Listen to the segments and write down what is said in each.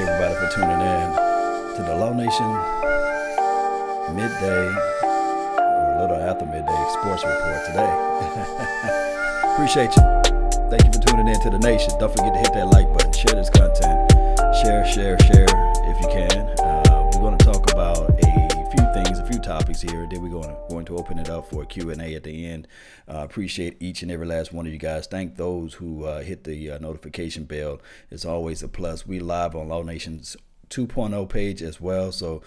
everybody for tuning in to the Low Nation midday, or a little after midday sports report today. Appreciate you. Thank you for tuning in to the nation. Don't forget to hit that like button, share this content, share if you can. We're going to talk about a few topics here. Then we're going to open it up for a Q&A at the end. Appreciate each and every last one of you guys. Thank those who hit the notification bell. It's always a plus. We live on Law Nation's 2.0 page as well. So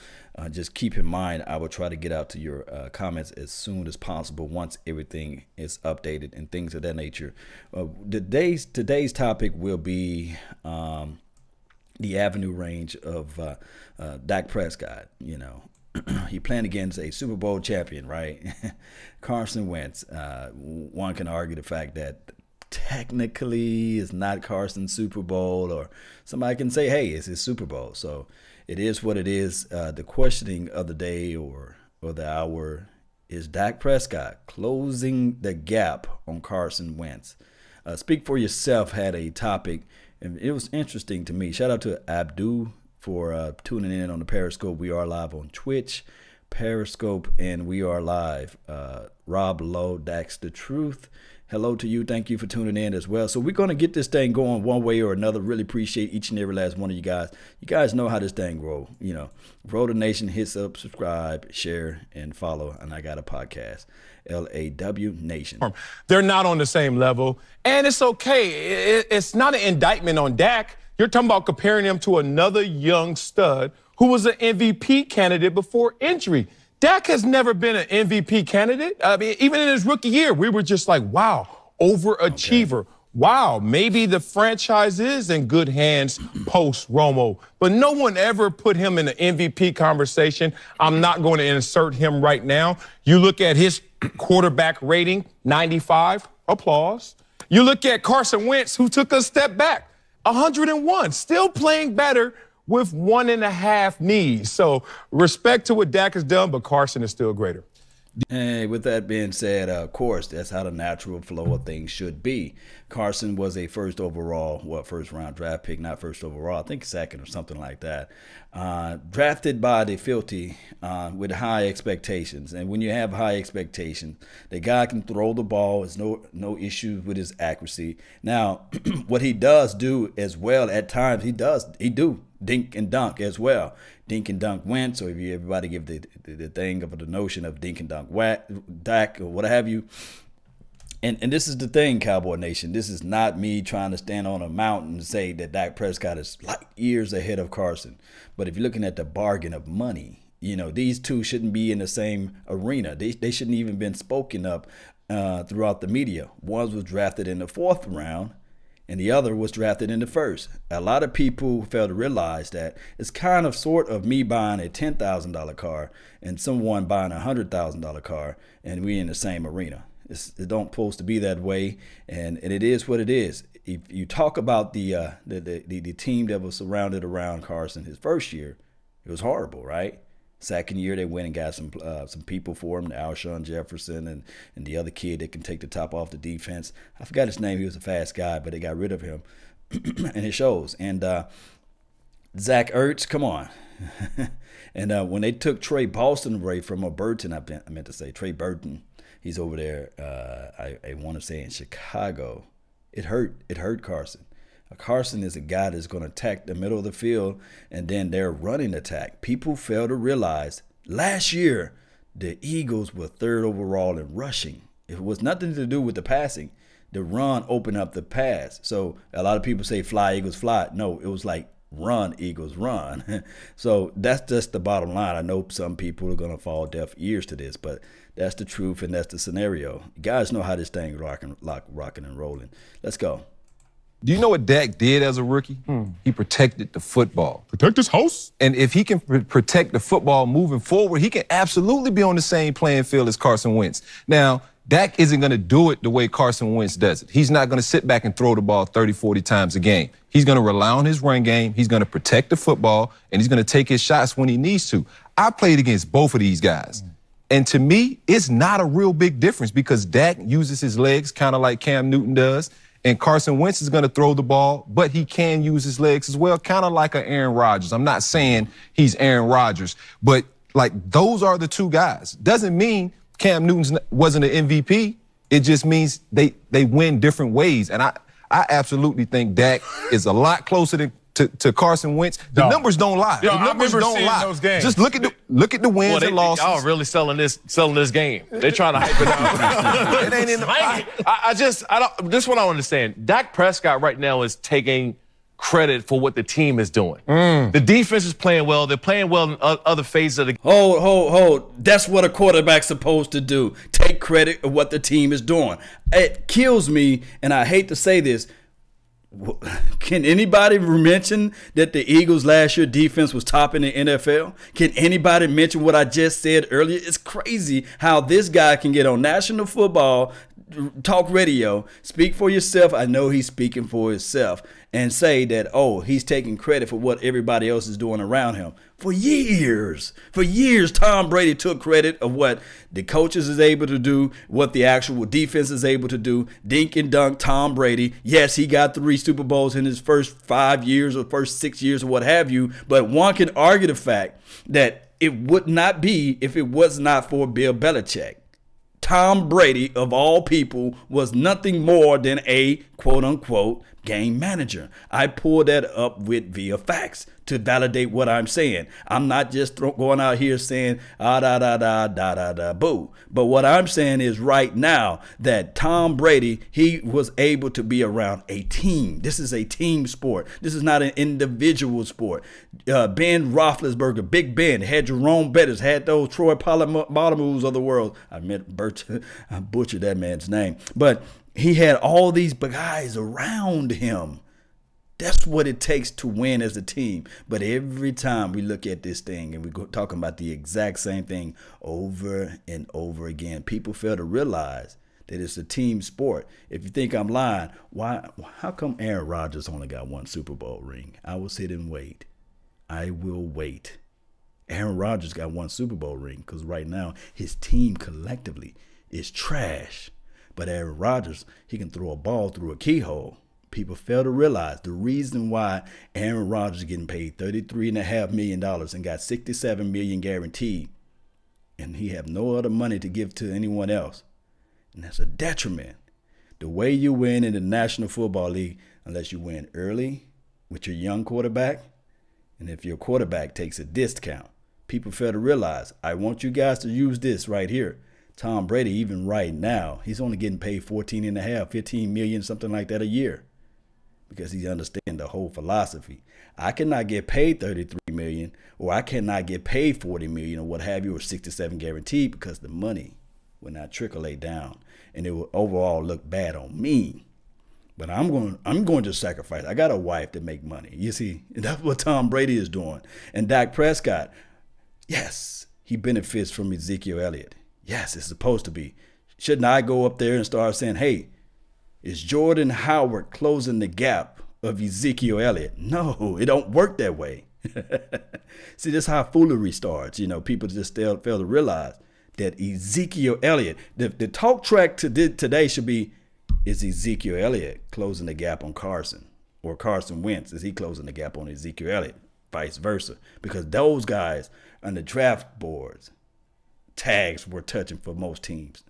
just keep in mind, I will try to get out to your comments as soon as possible once everything is updated and things of that nature. Today's topic will be the avenue range of Dak Prescott. You know, he playing against a Super Bowl champion, right? Carson Wentz. One can argue the fact that technically it's not Carson's Super Bowl, or somebody can say, hey, it's his Super Bowl. So it is what it is. The questioning of the day or the hour is Dak Prescott closing the gap on Carson Wentz. Speak for Yourself had a topic, and it was interesting to me. Shout out to Abdul for tuning in on the Periscope. We are live on Twitch, Periscope, and we are live. Rob Lowe, Dak's the Truth. Hello to you. Thank you for tuning in as well. So we're going to get this thing going one way or another. Really appreciate each and every last one of you guys. You guys know how this thing roll. You know, Roll the Nation, hit up, subscribe, share, and follow. And I got a podcast, LAW Nation. They're not on the same level, and it's okay. It's not an indictment on Dak. You're talking about comparing him to another young stud who was an MVP candidate before injury. Dak has never been an MVP candidate. I mean, even in his rookie year, we were just like, wow, overachiever. Okay. Wow, maybe the franchise is in good hands post-Romo. But no one ever put him in the MVP conversation. I'm not going to insert him right now. You look at his quarterback rating, 95, applause. You look at Carson Wentz, who took a step back, 101, still playing better with 1.5 knees. So respect to what Dak has done, but Carson is still greater. Hey, with that being said, of course, that's how the natural flow of things should be. Carson was a first round draft pick, not first overall, I think second or something like that. Drafted by the filthy with high expectations. And when you have high expectations, the guy can throw the ball. There's no issues with his accuracy. Now, what he does do as well at times, he do dink and dunk as well. Dink and dunk Wentz, or if you everybody give the thing of the notion of dink and dunk Dak or what have you. And this is the thing, Cowboy Nation. This is not me trying to stand on a mountain and say that Dak Prescott is light years ahead of Carson. But if you're looking at the bargain of money, you know, these two shouldn't be in the same arena. They shouldn't even been spoken up throughout the media. One was drafted in the 4th round, and the other was drafted in the 1st. A lot of people fail to realize that it's kind of sort of me buying a $10,000 car and someone buying a $100,000 car, and we in the same arena. It don't supposed to be that way, and it is what it is. If you talk about the team that was surrounded around Carson his first year, it was horrible, right? Second year, they went and got some people for him, Alshon Jefferson and the other kid that can take the top off the defense. I forgot his name. He was a fast guy, but they got rid of him, and it shows. And Zach Ertz, come on. And when they took Trey Boston away from Burton, I meant to say Trey Burton. He's over there, I want to say in Chicago. It hurt Carson. Carson is a guy that's going to attack the middle of the field, and then their running attack. People fail to realize last year the Eagles were 3rd overall in rushing. It was nothing to do with the passing. The run opened up the pass. So a lot of people say fly, Eagles, fly. No, it was like run, Eagles, run. So that's just the bottom line. I know some people are going to fall deaf ears to this, but that's the truth, and that's the scenario. You guys know how this thing rocking and rolling. Let's go. Do you know what Dak did as a rookie? He protected the football. Protect his house? And if he can protect the football moving forward, he can absolutely be on the same playing field as Carson Wentz. Now, Dak isn't going to do it the way Carson Wentz does it. He's not going to sit back and throw the ball 30, 40 times a game. He's going to rely on his run game. He's going to protect the football, and he's going to take his shots when he needs to. I played against both of these guys. And to me, it's not a real big difference because Dak uses his legs kind of like Cam Newton does. And Carson Wentz is going to throw the ball, but he can use his legs as well, kind of like an Aaron Rodgers. I'm not saying he's Aaron Rodgers, but like those are the two guys. Doesn't mean Cam Newton wasn't an MVP. It just means they win different ways. And I absolutely think Dak is a lot closer to Carson Wentz. The numbers don't lie. The numbers don't lie. Those games. Just look at the wins and losses. Y'all really selling this game. They're trying to hype it up. It ain't in the. This is what I understand. Dak Prescott right now is taking credit for what the team is doing. The defense is playing well. They're playing well in other phases of the game. Hold. That's what a quarterback's supposed to do. Take credit of what the team is doing. It kills me, and I hate to say this. Can anybody mention that the Eagles last year defense was top in the NFL? Can anybody mention what I just said earlier? It's crazy how this guy can get on national football talk radio, speak for yourself. I know he's speaking for himself, and say that, oh, he's taking credit for what everybody else is doing around him. For years, Tom Brady took credit of what the coaches is able to do, what the actual defense is able to do. Dink and dunk Tom Brady. Yes, he got 3 Super Bowls in his first 5 years or first 6 years or what have you, but one can argue the fact that it would not be if it was not for Bill Belichick. Tom Brady, of all people, was nothing more than a quote-unquote game manager. I pulled that up via facts to validate what I'm saying. I'm not just going out here saying boo. But what I'm saying is right now that Tom Brady, he was able to be around a team. This is a team sport. This is not an individual sport. Ben Roethlisberger, Big Ben, had Jerome Bettis, had those Troy Polamalu's of the world. I butchered that man's name. But he had all these guys around him. That's what it takes to win as a team. But every time we look at this thing and we're talking about the exact same thing over and over again, people fail to realize that it's a team sport. If you think I'm lying, how come Aaron Rodgers only got 1 Super Bowl ring? I will sit and wait. I will wait. Aaron Rodgers got 1 Super Bowl ring because right now his team collectively is trash. But Aaron Rodgers, he can throw a ball through a keyhole. People fail to realize the reason why Aaron Rodgers is getting paid $33.5 million and got $67 million guaranteed, and he have no other money to give to anyone else. And that's a detriment. The way you win in the National Football League, unless you win early with your young quarterback, and if your quarterback takes a discount, people fail to realize, I want you guys to use this right here. Tom Brady, even right now, he's only getting paid $14.5, $15 million, something like that a year, because he understands the whole philosophy. I cannot get paid $33 million, or I cannot get paid $40 million, or what have you, or 67 guaranteed, because the money will not trickle down, and it will overall look bad on me. But I'm going to sacrifice. I got a wife to make money. You see, and that's what Tom Brady is doing. And Dak Prescott, yes, he benefits from Ezekiel Elliott. Yes, it's supposed to be. Shouldn't I go up there and start saying, hey, is Jordan Howard closing the gap of Ezekiel Elliott? No, it don't work that way. See, this is how foolery starts. You know, people just fail to realize that Ezekiel Elliott, the talk track today should be, is Ezekiel Elliott closing the gap on Carson? Or Carson Wentz, is he closing the gap on Ezekiel Elliott? Vice versa. Because those guys on the draft boards, tags were touching for most teams.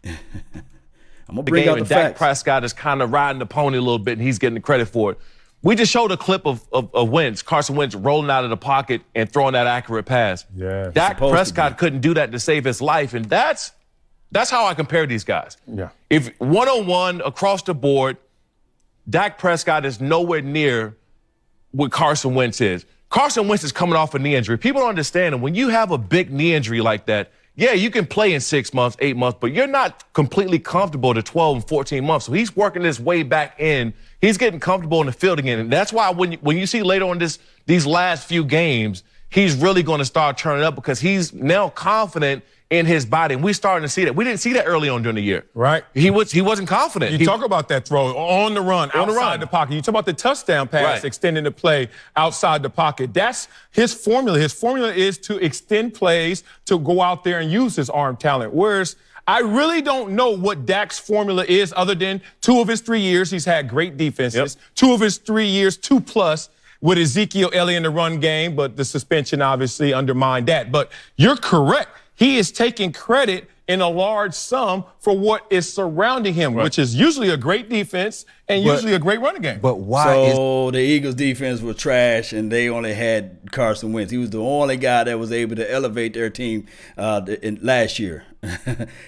I'm going to bring out the facts. Dak Prescott is kind of riding the pony a little bit, and he's getting the credit for it. We just showed a clip of Wentz, Carson Wentz rolling out of the pocket and throwing that accurate pass. Yeah, Dak Prescott couldn't do that to save his life, and that's how I compare these guys. Yeah. If one-on-one across the board, Dak Prescott is nowhere near what Carson Wentz is. Carson Wentz is coming off a knee injury. People don't understand it. When you have a big knee injury like that, yeah, you can play in 6 months, 8 months, but you're not completely comfortable to 12 and 14 months. So he's working his way back in. He's getting comfortable in the field again. And that's why when you see later on these last few games, he's really going to start turning up because he's now confident in his body. And we're starting to see that. We didn't see that early on during the year. Right. He wasn't confident. You talk about that throw on the run, outside the pocket. You talk about the touchdown pass, extending the play outside the pocket. That's his formula. His formula is to extend plays, to go out there and use his arm talent. Whereas I really don't know what Dak's formula is other than 2 of his 3 years, he's had great defenses. 2 of his 3 years, 2+ with Ezekiel Elliott in the run game, but the suspension obviously undermined that. But you're correct. He is taking credit in a large sum for what is surrounding him, which is usually a great defense and usually a great running game. But why So the Eagles' defense was trash, and they only had Carson Wentz. He was the only guy that was able to elevate their team last year.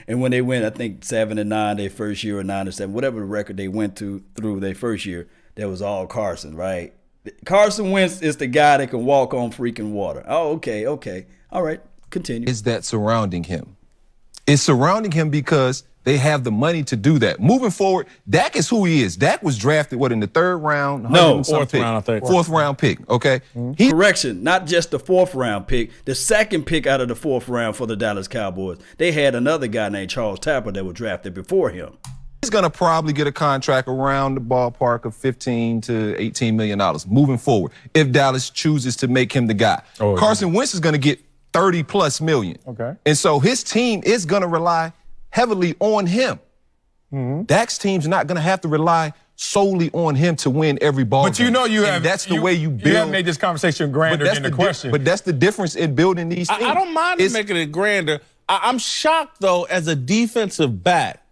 And when they went, I think 7-9 their first year, or 9-7, whatever the record they went through their first year, that was all Carson, right? Carson Wentz is the guy that can walk on freaking water. Oh, okay. All right, continue. is that surrounding him? It's surrounding him because they have the money to do that. Moving forward, Dak is who he is. Dak was drafted, in the 3rd round? No, 4th round, I think. 4th round pick, okay? Correction, not just the 4th round pick, the 2nd pick out of the 4th round for the Dallas Cowboys. They had another guy named Charles Tapper that was drafted before him. He's going to probably get a contract around the ballpark of $15 to $18 million moving forward if Dallas chooses to make him the guy. Carson Wentz is going to get $30+ million. Okay. And so his team is going to rely heavily on him. Dak's team's not going to have to rely solely on him to win every ball game. But you know that's the way you build. You have made this conversation grander than the question. But that's the difference in building these teams. I don't mind making it grander. I'm shocked, though, as a defensive back.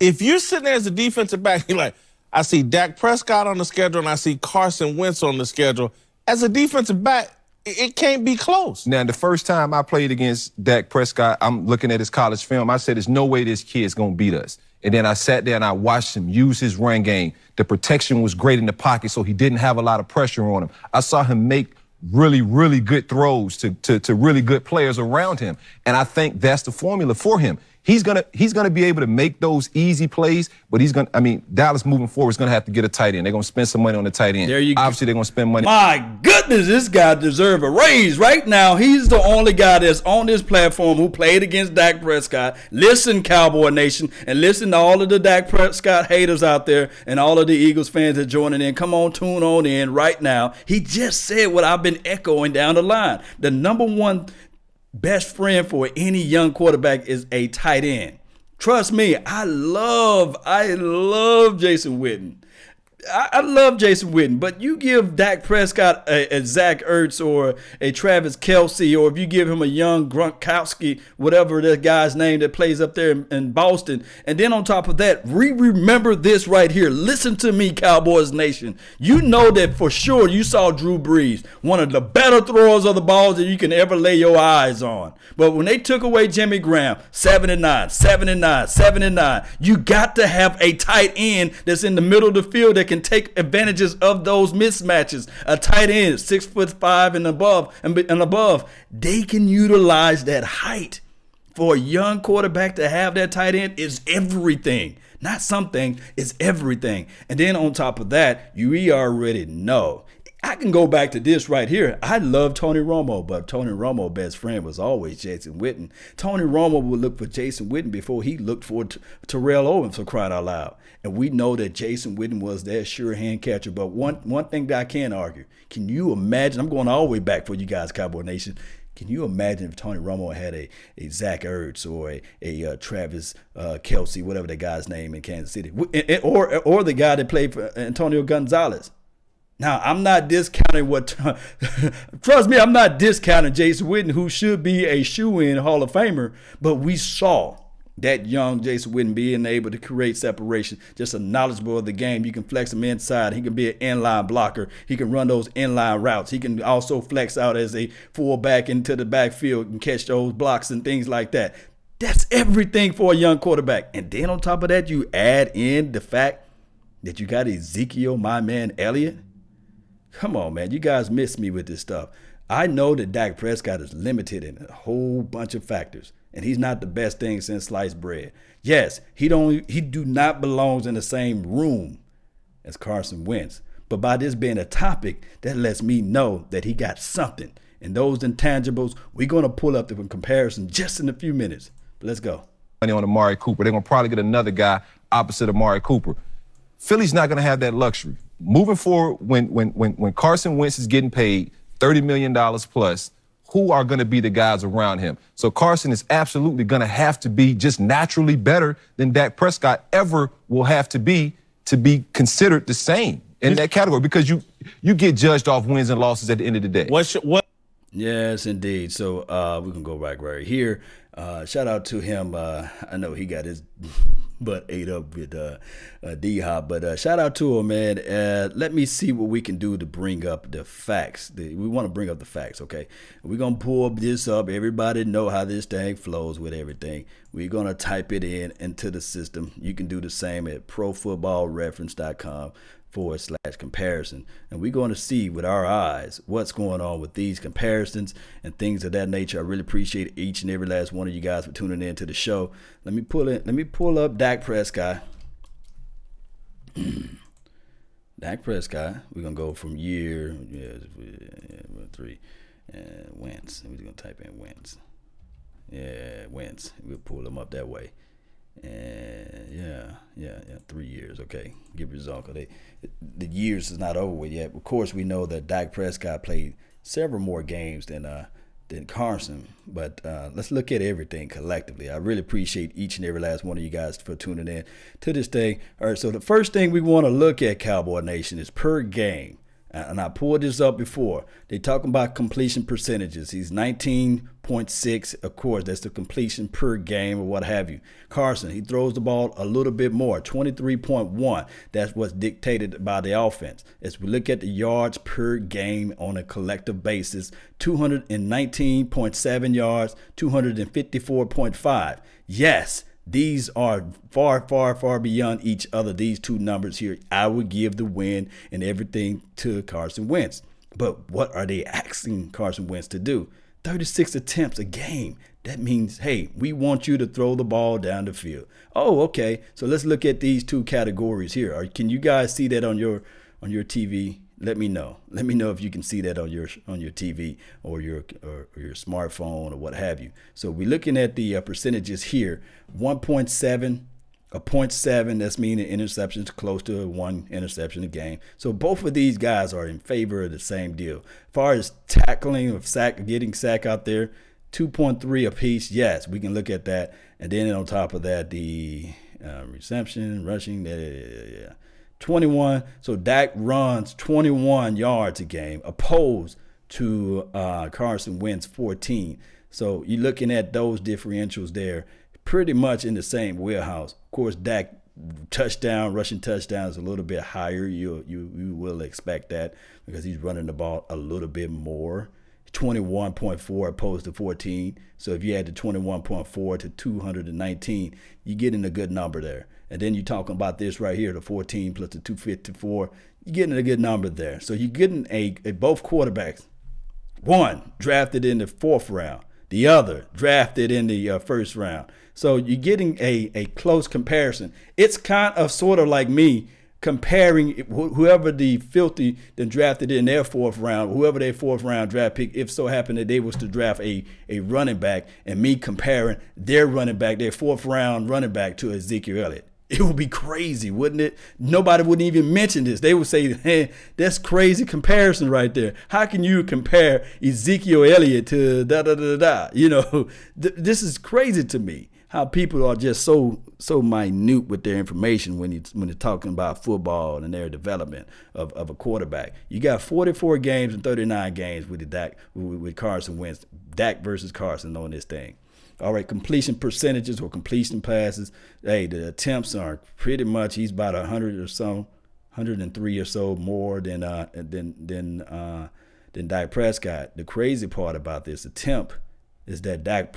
If you're sitting there as a defensive back, you're like, I see Dak Prescott on the schedule and I see Carson Wentz on the schedule. As a defensive back, it can't be close. Now, the first time I played against Dak Prescott, I'm looking at his college film. I said, there's no way this kid's going to beat us. And then I sat there and I watched him use his run game. The protection was great in the pocket, so he didn't have a lot of pressure on him. I saw him make really, really good throws to really good players around him. And I think that's the formula for him. He's gonna be able to make those easy plays, but Dallas moving forward is gonna have to get a tight end. They're gonna spend some money on the tight end. There you go. Obviously, they're gonna spend money. My goodness, this guy deserves a raise right now. He's the only guy that's on this platform who played against Dak Prescott. Listen, Cowboy Nation, and listen to all of the Dak Prescott haters out there and all of the Eagles fans that are joining in. Come on, tune on in right now. He just said what I've been echoing down the line. The #1 best friend for any young quarterback is a tight end. Trust me, I love Jason Witten. I love Jason Witten, but you give Dak Prescott a Zach Ertz or a Travis Kelce, or if you give him a young Gronkowski, whatever that guy's name that plays up there in Boston, and then on top of that, remember this right here. Listen to me, Cowboys Nation. You know that for sure you saw Drew Brees, one of the better throwers of the balls that you can ever lay your eyes on. But when they took away Jimmy Graham, 7-9, you got to have a tight end that's in the middle of the field that can take advantages of those mismatches. A tight end, 6'5" and above, they can utilize that height. For a young quarterback to have that tight end is everything. Not something, it's everything. And then on top of that, we already know. I can go back to this right here. I love Tony Romo, but Tony Romo's best friend was always Jason Witten. Tony Romo would look for Jason Witten before he looked for Terrell Owens, for crying out loud. And we know that Jason Witten was their sure hand catcher. But one thing that I can argue, can you imagine, I'm going all the way back for you guys, Cowboy Nation, can you imagine if Tony Romo had a Zach Ertz or a Travis Kelce, whatever the guy's name in Kansas City, or the guy that played for Antonio Gonzalez? Now, I'm not discounting trust me, I'm not discounting Jason Witten, who should be a shoo-in Hall of Famer, but we saw that young Jason Witten being able to create separation, just a knowledgeable of the game. You can flex him inside. He can be an inline blocker. He can run those inline routes. He can also flex out as a fullback into the backfield and catch those blocks and things like that. That's everything for a young quarterback. And then on top of that, you add in the fact that you got Ezekiel, my man, Elliott. Come on, man. You guys miss me with this stuff. I know that Dak Prescott is limited in a whole bunch of factors, and he's not the best thing since sliced bread. Yes, he do not belong in the same room as Carson Wentz. But by this being a topic, that lets me know that he got something. And those intangibles, we're going to pull up the comparison just in a few minutes. But let's go. Money on Amari Cooper. They're going to probably get another guy opposite Amari Cooper. Philly's not going to have that luxury. Moving forward, when Carson Wentz is getting paid $30 million plus, who are going to be the guys around him. So Carson is absolutely going to have to be just naturally better than Dak Prescott ever will have to be considered the same in that category, because you get judged off wins and losses at the end of the day. What? Yes, indeed. So we can go back right here. Shout out to him. I know he got his butt ate up with D-Hop, but shout out to him, man. Let me see what we can do to bring up the facts. We want to bring up the facts, okay? We're going to pull this up. Everybody know how this thing flows with everything. We're going to type it into the system. You can do the same at profootballreference.com/comparison, and we're going to see with our eyes what's going on with these comparisons and things of that nature. I really appreciate each and every last one of you guys for tuning in to the show. Let me pull up Dak Prescott. Dak Prescott. We're gonna go from year 3 and Wentz. We're gonna type in Wentz. Yeah, Wentz. We'll pull him up that way. And yeah, 3 years. Okay, give result. The years is not over with yet. Of course, we know that Dak Prescott played several more games than Carson. But let's look at everything collectively. I really appreciate each and every last one of you guys for tuning in to this thing. All right, so the first thing we want to look at, Cowboy Nation, is per game. And I pulled this up before. They're talking about completion percentages. He's 19.6. Of course, that's the completion per game or what have you. Carson, he throws the ball a little bit more, 23.1. That's what's dictated by the offense. As we look at the yards per game on a collective basis, 219.7 yards, 254.5. Yes, these are far, far, far beyond each other. These two numbers here, I would give the win and everything to Carson Wentz. But what are they asking Carson Wentz to do? 36 attempts a game. That means, hey, we want you to throw the ball down the field. Oh, okay. So let's look at these two categories here. Can you guys see that on your TV? Let me know. Let me know if you can see that on your TV or your smartphone or what have you. So we're looking at the percentages here. 1.7, a 0.7. That's meaning interceptions close to 1 interception a game. So both of these guys are in favor of the same deal. As far as tackling of getting sack out there, 2.3 apiece. Yes, we can look at that. And then on top of that, the reception, rushing. 21. So Dak runs 21 yards a game, opposed to Carson Wentz 14. So you're looking at those differentials there, pretty much in the same wheelhouse. Of course, Dak rushing touchdown is a little bit higher. You will expect that because he's running the ball a little bit more. 21.4 opposed to 14. So if you add the 21.4 to 219, you're getting a good number there. And then you're talking about this right here, the 14 plus the 254. You're getting a good number there. So you're getting both quarterbacks. One drafted in the 4th round. The other drafted in the first round. So you're getting a close comparison. It's kind of sort of like me comparing whoever the filthy then drafted in their 4th round, whoever their 4th round draft pick, if so happened that they was to draft a running back, and me comparing their running back, their 4th round running back, to Ezekiel Elliott. It would be crazy, wouldn't it? Nobody wouldn't even mention this. They would say, hey, that's crazy comparison right there. How can you compare Ezekiel Elliott to da-da-da-da? You know, this is crazy to me, how people are just so minute with their information when they're talking about football and their development of a quarterback. You got 44 games and 39 games with Carson Wentz, Dak versus Carson on this thing. All right, completion percentages or completion passes. Hey, the attempts are pretty much, he's about 100 or so, 103 or so more than Dak Prescott. The crazy part about this attempt is that Dak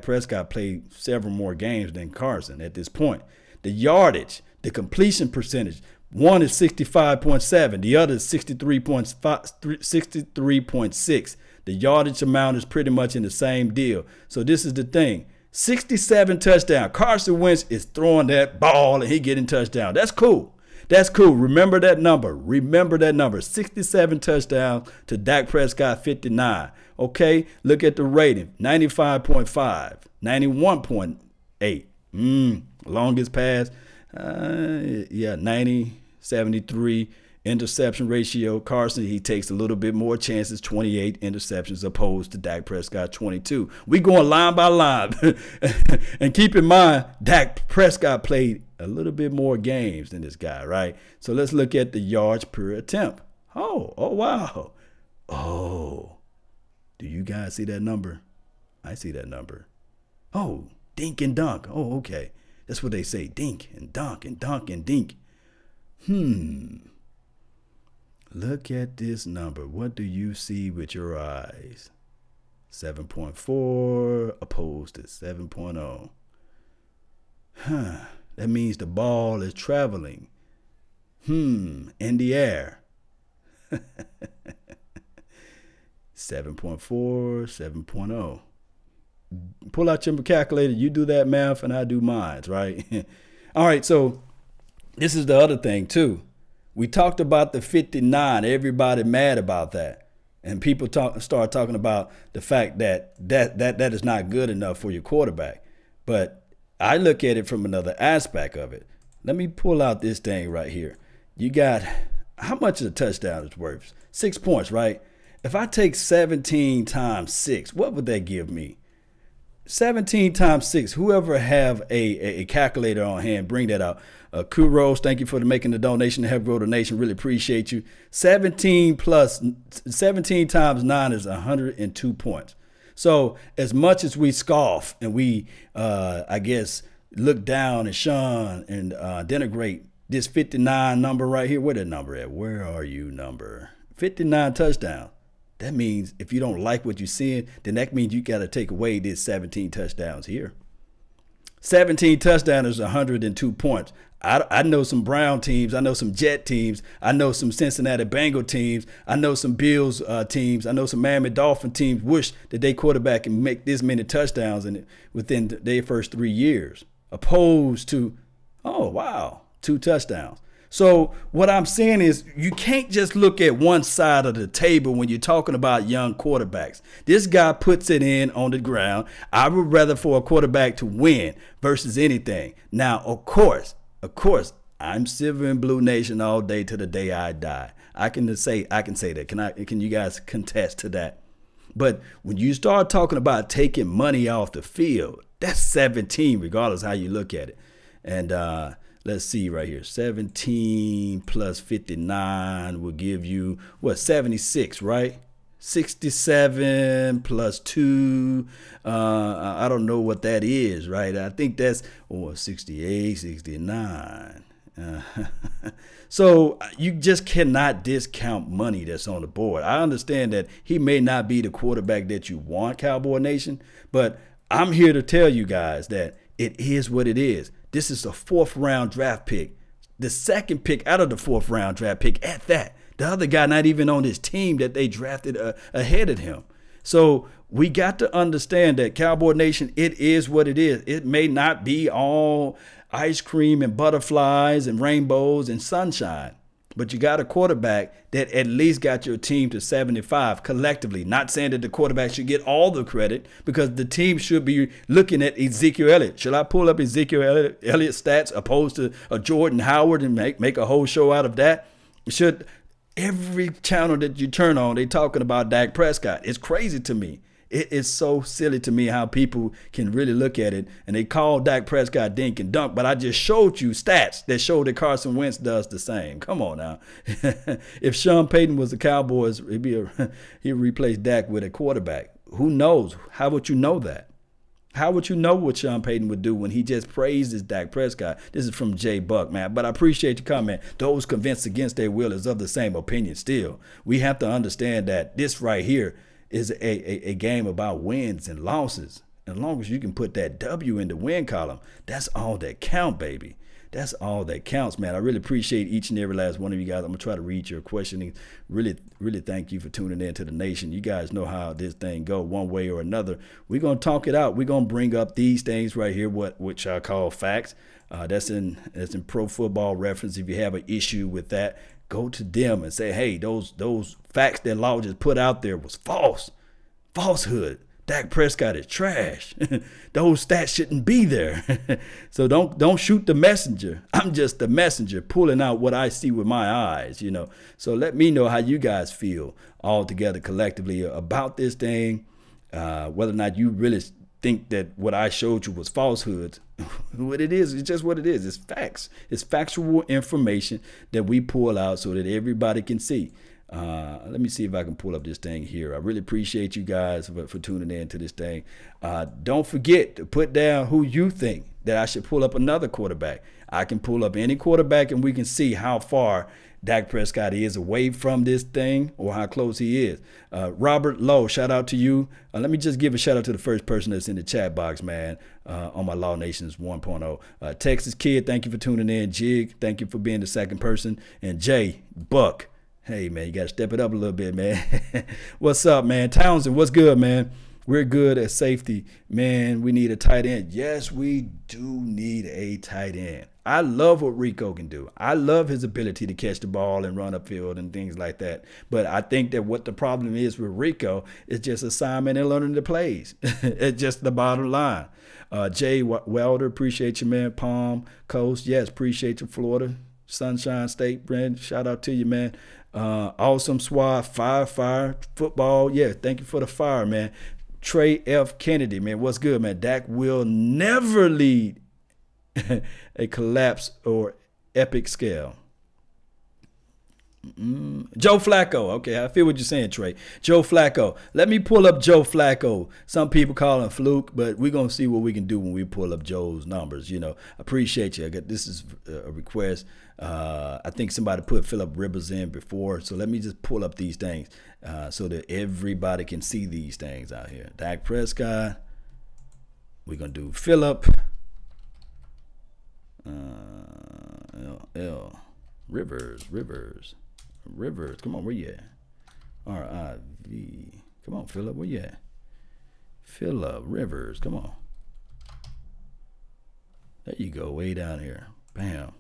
Prescott played several more games than Carson at this point. The yardage, the completion percentage, one is 65.7, the other is 63.6. The yardage amount is pretty much in the same deal. So this is the thing. 67 touchdowns. Carson Wentz is throwing that ball and he getting touchdown. That's cool. That's cool. Remember that number. Remember that number. 67 touchdowns to Dak Prescott 59. Okay, look at the rating. 95.5. 91.8. Longest pass. 90, 73. Interception ratio, Carson, he takes a little bit more chances, 28 interceptions opposed to Dak Prescott, 22. We going line by line. And keep in mind, Dak Prescott played a little bit more games than this guy, right? So let's look at the yards per attempt. Oh, wow. Oh, do you guys see that number? I see that number. Oh, dink and dunk. Oh, okay. That's what they say, dink and dunk and dunk and dink. Look at this number. What do you see with your eyes? 7.4 opposed to 7.0. That means the ball is traveling. In the air. 7.4, 7.0. Pull out your calculator. You do that math and I do mine, right? All right, so this is the other thing too. We talked about the 59. Everybody mad about that. And people start talking about the fact that is not good enough for your quarterback. But I look at it from another aspect of it. Let me pull out this thing right here. You got, how much is a touchdown is worth? 6 points, right? If I take 17 times 6, what would that give me? 17 times 6. Whoever have a calculator on hand, bring that out. Kuros, thank you for making the donation to help grow the nation. Really appreciate you. 17 times 9 is 102 points. So as much as we scoff and we, I guess, look down and shun and denigrate this 59 number right here, where that number at? Where are you, number? 59 touchdowns. That means if you don't like what you're seeing, then that means you got to take away this 17 touchdowns here. 17 touchdowns is 102 points. I know some Brown teams. I know some Jet teams. I know some Cincinnati Bengal teams. I know some Bills teams. I know some Miami Dolphin teams wish that they quarterback can make this many touchdowns within their first 3 years, opposed to, oh, wow, 2 touchdowns. So what I'm saying is you can't just look at one side of the table when you're talking about young quarterbacks. This guy puts it in on the ground. I would rather for a quarterback to win versus anything. Now, of course, I'm Silver and Blue Nation all day to the day I die. I can say that. Can you guys contest to that? But when you start talking about taking money off the field, that's 17, regardless how you look at it. And let's see right here. 17 plus 59 will give you, what, 76, right? 67 plus 2. I don't know what that is, right? I think that's 68, 69. So you just cannot discount money that's on the board. I understand that he may not be the quarterback that you want, Cowboy Nation, but I'm here to tell you guys that it is what it is. This is a 4th round draft pick, the 2nd pick out of the 4th round draft pick at that. The other guy not even on his team that they drafted ahead of him. So we got to understand that, Cowboy Nation, it is what it is. It may not be all ice cream and butterflies and rainbows and sunshine, but you got a quarterback that at least got your team to 75 collectively. Not saying that the quarterback should get all the credit, because the team should be looking at Ezekiel Elliott. Should I pull up Ezekiel Elliott's stats opposed to a Jordan Howard and make a whole show out of that? Should every channel that you turn on, they talking about Dak Prescott? It's crazy to me. It is so silly to me how people can really look at it and they call Dak Prescott dink and dunk, but I just showed you stats that show that Carson Wentz does the same. Come on now. If Sean Payton was the Cowboys, he'd replace Dak with a quarterback. Who knows? How would you know that? How would you know what Sean Payton would do when he just praises Dak Prescott? This is from Jay Buck, man. But I appreciate your comment. Those convinced against their will is of the same opinion still. We have to understand that this right here is a game about wins and losses. As long as you can put that W in the win column, that's all that count, baby. That's all that counts, man. I really appreciate each and every last one of you guys. I'm going to try to read your questioning. Really, really thank you for tuning in to the nation. You guys know how this thing go one way or another. We're going to talk it out. We're going to bring up these things right here, which I call facts. That's in Pro Football Reference. If you have an issue with that, go to them and say, hey, those facts that Law just put out there was falsehood. Dak Prescott is trash. Those stats shouldn't be there. So don't shoot the messenger. I'm just the messenger pulling out what I see with my eyes, you know. So let me know how you guys feel all together collectively about this thing, whether or not you really think that what I showed you was falsehood. What it is, it's just what it is. It's facts. It's factual information that we pull out so that everybody can see. Let me see if I can pull up this thing here. I really appreciate you guys for tuning in to this thing. Don't forget to put down who you think that I should pull up another quarterback. I can pull up any quarterback and we can see how far Dak Prescott is away from this thing or how close he is. Robert Lowe, shout out to you. Let me just give a shout out to the first person that's in the chat box, man, on my Law Nations 1.0. Texas Kid, thank you for tuning in. Jig, thank you for being the second person. And Jay, Buck, hey, man, you got to step it up a little bit, man. What's up, man? Townsend, what's good, man? We're good at safety. Man, we need a tight end. Yes, we do need a tight end. I love what Rico can do. I love his ability to catch the ball and run upfield and things like that. But I think that what the problem is with Rico is just assignment and learning the plays. It's just the bottom line. Jay Welder, appreciate you, man. Palm Coast, yes, appreciate you, Florida. Sunshine State, Brand, shout out to you, man. Awesome SWAT, fire, football. Yeah, thank you for the fire, man. Trey F. Kennedy, man, what's good, man? Dak will never lead a collapse or epic scale. Joe Flacco. Okay, I feel what you're saying, Trey. Joe Flacco. Let me pull up Joe Flacco. Some people call him fluke, but we're going to see what we can do when we pull up Joe's numbers. You know, appreciate you. This is a request. I think somebody put Phillip Rivers in before, so let me just pull up these things so that everybody can see these things out here. Dak Prescott. We're going to do Phillip. Rivers. Come on, where you at? R-I-V. Come on, Phillip, where you at? Phillip Rivers, come on. There you go, way down here. Bam.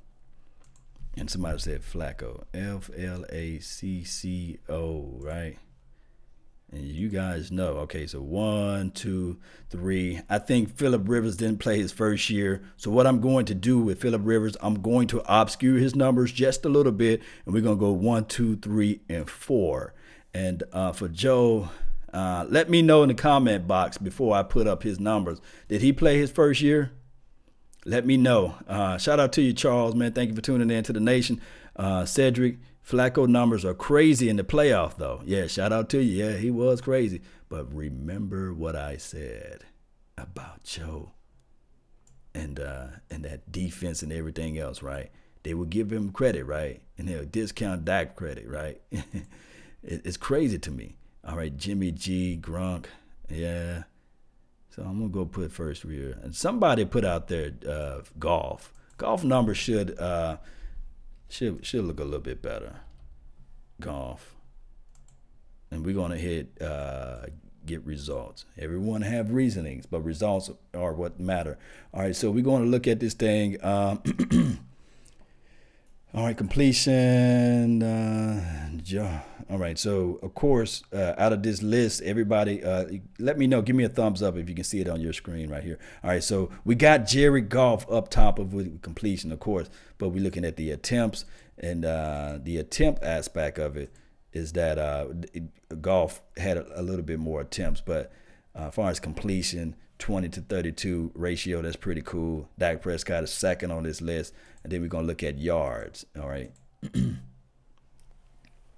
And somebody said Flacco. F-L-A-C-C-O, right? And you guys know. Okay, so 1, 2, 3. I think Phillip Rivers didn't play his first year. So what I'm going to do with Phillip Rivers, I'm going to obscure his numbers just a little bit. And we're going to go 1, 2, 3, and 4. And for Joe, let me know in the comment box before I put up his numbers. Did he play his first year? Let me know. Shout out to you, Charles, man. Thank you for tuning in to the nation. Cedric, Flacco numbers are crazy in the playoff, though. Yeah, shout out to you. Yeah, he was crazy. But remember what I said about Joe and that defense and everything else, right? They will give him credit, right? And they'll discount Dak credit, right? It's crazy to me. All right, Jimmy G, Gronk, yeah. So I'm going to go put first year. And somebody put out there golf. Golf numbers should look a little bit better. Golf. And we're going to hit get results. Everyone have reasonings, but results are what matter. All right, so we're going to look at this thing. All right, completion. All right, so of course, out of this list, everybody, let me know. Give me a thumbs up if you can see it on your screen right here. All right, so we got Jared Goff up top of with completion, of course, but we're looking at the attempts, and the attempt aspect of it is that Goff had a little bit more attempts, but as far as completion, 20 to 32 ratio, that's pretty cool. Dak Prescott is second on this list. And then we're going to look at yards. All right. I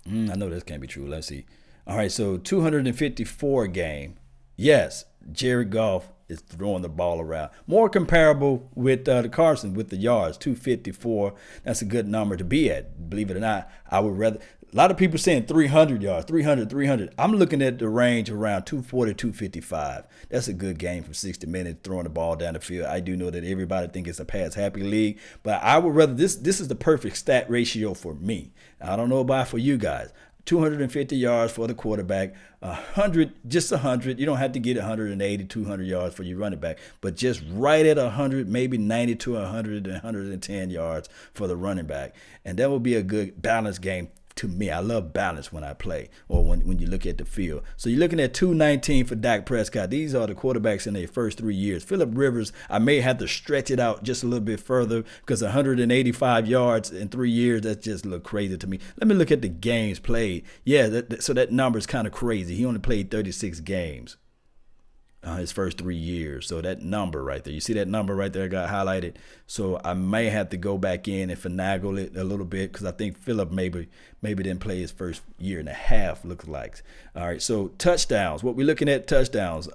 know this can't be true. Let's see. All right, so 254 game. Yes, Jared Goff is throwing the ball around. More comparable with the Carson with the yards, 254. That's a good number to be at. Believe it or not, I would rather. A lot of people saying 300 yards, 300. I'm looking at the range around 240, 255. That's a good game for 60 minutes, throwing the ball down the field. I do know that everybody thinks it's a pass-happy league, but I would rather this is the perfect stat ratio for me. I don't know about for you guys. 250 yards for the quarterback, 100, just 100. You don't have to get 180, 200 yards for your running back, but just right at 100, maybe 90 to 100 and 110 yards for the running back. And that will be a good balanced game to me. I love balance when I play or when you look at the field. So you're looking at 219 for Dak Prescott. These are the quarterbacks in their first 3 years. Phillip Rivers, I may have to stretch it out just a little bit further because 185 yards in 3 years, that just look crazy to me. Let me look at the games played. Yeah, so that number is kind of crazy. He only played 36 games. His first 3 years. So that number right there, you see that number right there got highlighted. So I may have to go back in and finagle it a little bit because I think Phillip maybe didn't play his first year and a half, looks like. All right, so touchdowns. What we're looking at, touchdowns.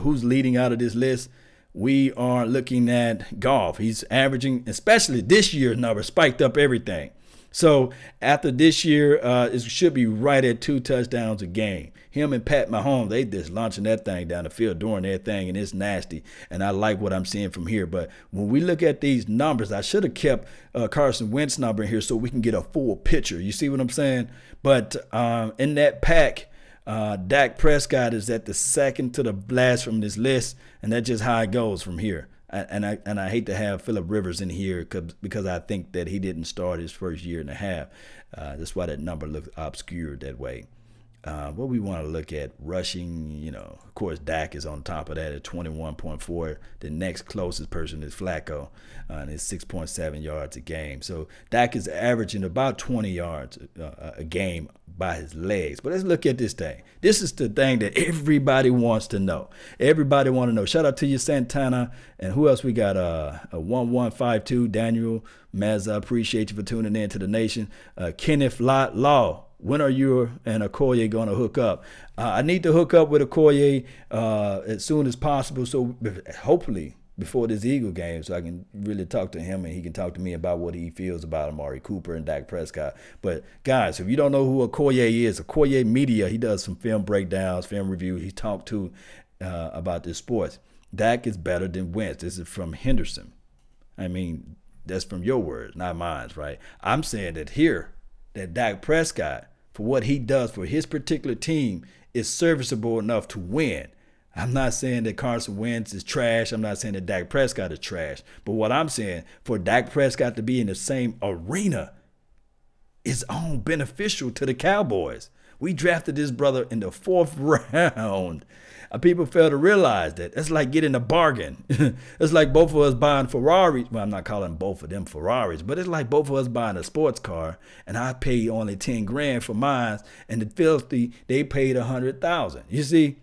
Who's leading out of this list? We are looking at Goff. He's averaging, especially this year's number, spiked up everything. So after this year, it should be right at 2 touchdowns a game. Him and Pat Mahomes, they just launching that thing down the field, doing their thing, and it's nasty. And I like what I'm seeing from here. But when we look at these numbers, I should have kept Carson Wentz number in here so we can get a full picture. You see what I'm saying? But in that pack, Dak Prescott is at the second to the last from this list, and that's just how it goes from here. And I hate to have Phillip Rivers in here because I think that he didn't start his first year and a half. That's why that number looks obscured that way. What we want to look at, rushing, of course, Dak is on top of that at 21.4. The next closest person is Flacco, and it's 6.7 yards a game. So Dak is averaging about 20 yards a game by his legs. But let's look at this thing. This is the thing that everybody wants to know. Everybody want to know. Shout out to you, Santana. And who else we got? A 1152, Daniel Mazza. Appreciate you for tuning in to the nation. Kenneth Law. When are you and Okoye going to hook up? I need to hook up with Okoye as soon as possible, so hopefully before this Eagle game, so I can really talk to him and he can talk to me about what he feels about Amari Cooper and Dak Prescott. But guys, if you don't know who Okoye is, Okoye Media, he does some film breakdowns, film reviews. He talked to about this sports. Dak is better than Wentz. This is from Henderson. I mean, that's from your words, not mine, right? I'm saying that here, that Dak Prescott, for what he does for his particular team, is serviceable enough to win. I'm not saying that Carson Wentz is trash. I'm not saying that Dak Prescott is trash. But what I'm saying, for Dak Prescott to be in the same arena is all beneficial to the Cowboys. We drafted this brother in the 4th round. People fail to realize that. It's like getting a bargain. It's like both of us buying Ferraris. Well, I'm not calling both of them Ferraris, but it's like both of us buying a sports car, and I paid only 10 grand for mine, and the filthy, they paid 100,000. You see?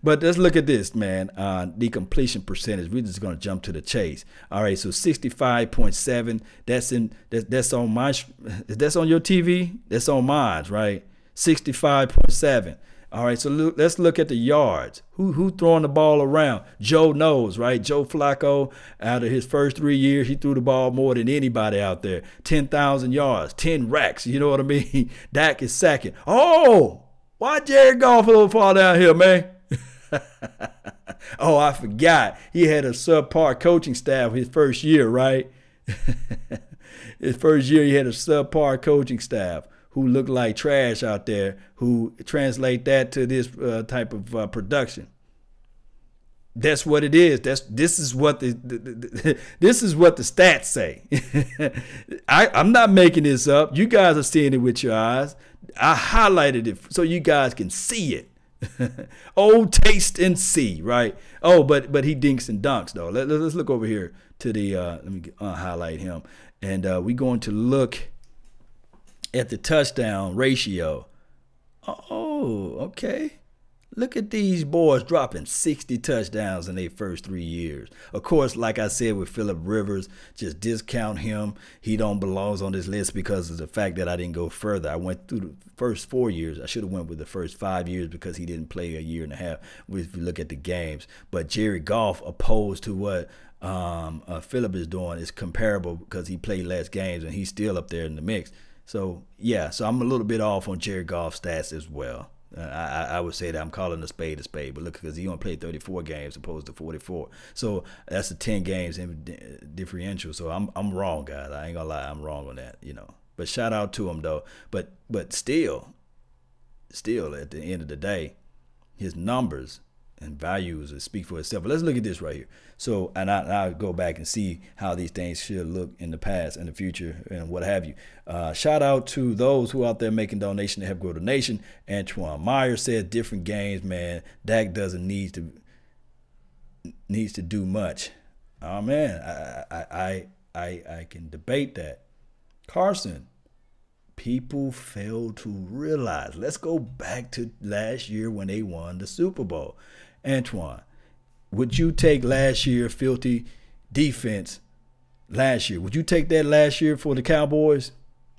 But let's look at this, man. The completion percentage. We're just going to jump to the chase. All right, so 65.7. That's on my. That's on your TV. That's on mine, right? 65.7. All right, so let's look at the yards. Who throwing the ball around? Joe knows, right? Joe Flacco, out of his first 3 years, he threw the ball more than anybody out there. 10,000 yards, 10 racks. You know what I mean? Dak is second. Oh, why Jared Goff a little far down here, man? Oh, I forgot. He had a subpar coaching staff his first year, right? His first year, he had a subpar coaching staff who look like trash out there, who translate that to this type of production. That's what it is. This is what this is what the stats say. I'm not making this up. You guys are seeing it with your eyes. I highlighted it so you guys can see it. Oh, taste and see, right? Oh, but he dinks and dunks though. Let's look over here to the. Let me highlight him, and we're going to look at the touchdown ratio. Oh, okay. Look at these boys dropping 60 touchdowns in their first 3 years. Of course, like I said with Phillip Rivers, just discount him. He don't belong on this list because of the fact that I didn't go further. I went through the first 4 years. I should have went with the first 5 years because he didn't play a year and a half if you look at the games. But Jared Goff, opposed to what Phillip is doing, is comparable because he played less games and he's still up there in the mix. So, yeah, so I'm a little bit off on Jared Goff's stats as well. I would say that I'm calling a spade, but look, because he only played 34 games opposed to 44. So that's a 10 games in differential. So I'm wrong, guys. I ain't gonna lie, I'm wrong on that, But shout out to him though. But still at the end of the day, his numbers and values that speak for itself. But let's look at this right here. So, and I'll go back and see how these things should look in the past and the future and what have you. Shout out to those who out there making donations to help grow the nation. Antoine Meyer said different games, man. Dak doesn't needs to do much. Oh man, I can debate that. Carson, people fail to realize. Let's go back to last year when they won the Super Bowl. Antoine, would you take last year filthy defense last year? Would you take that last year for the Cowboys?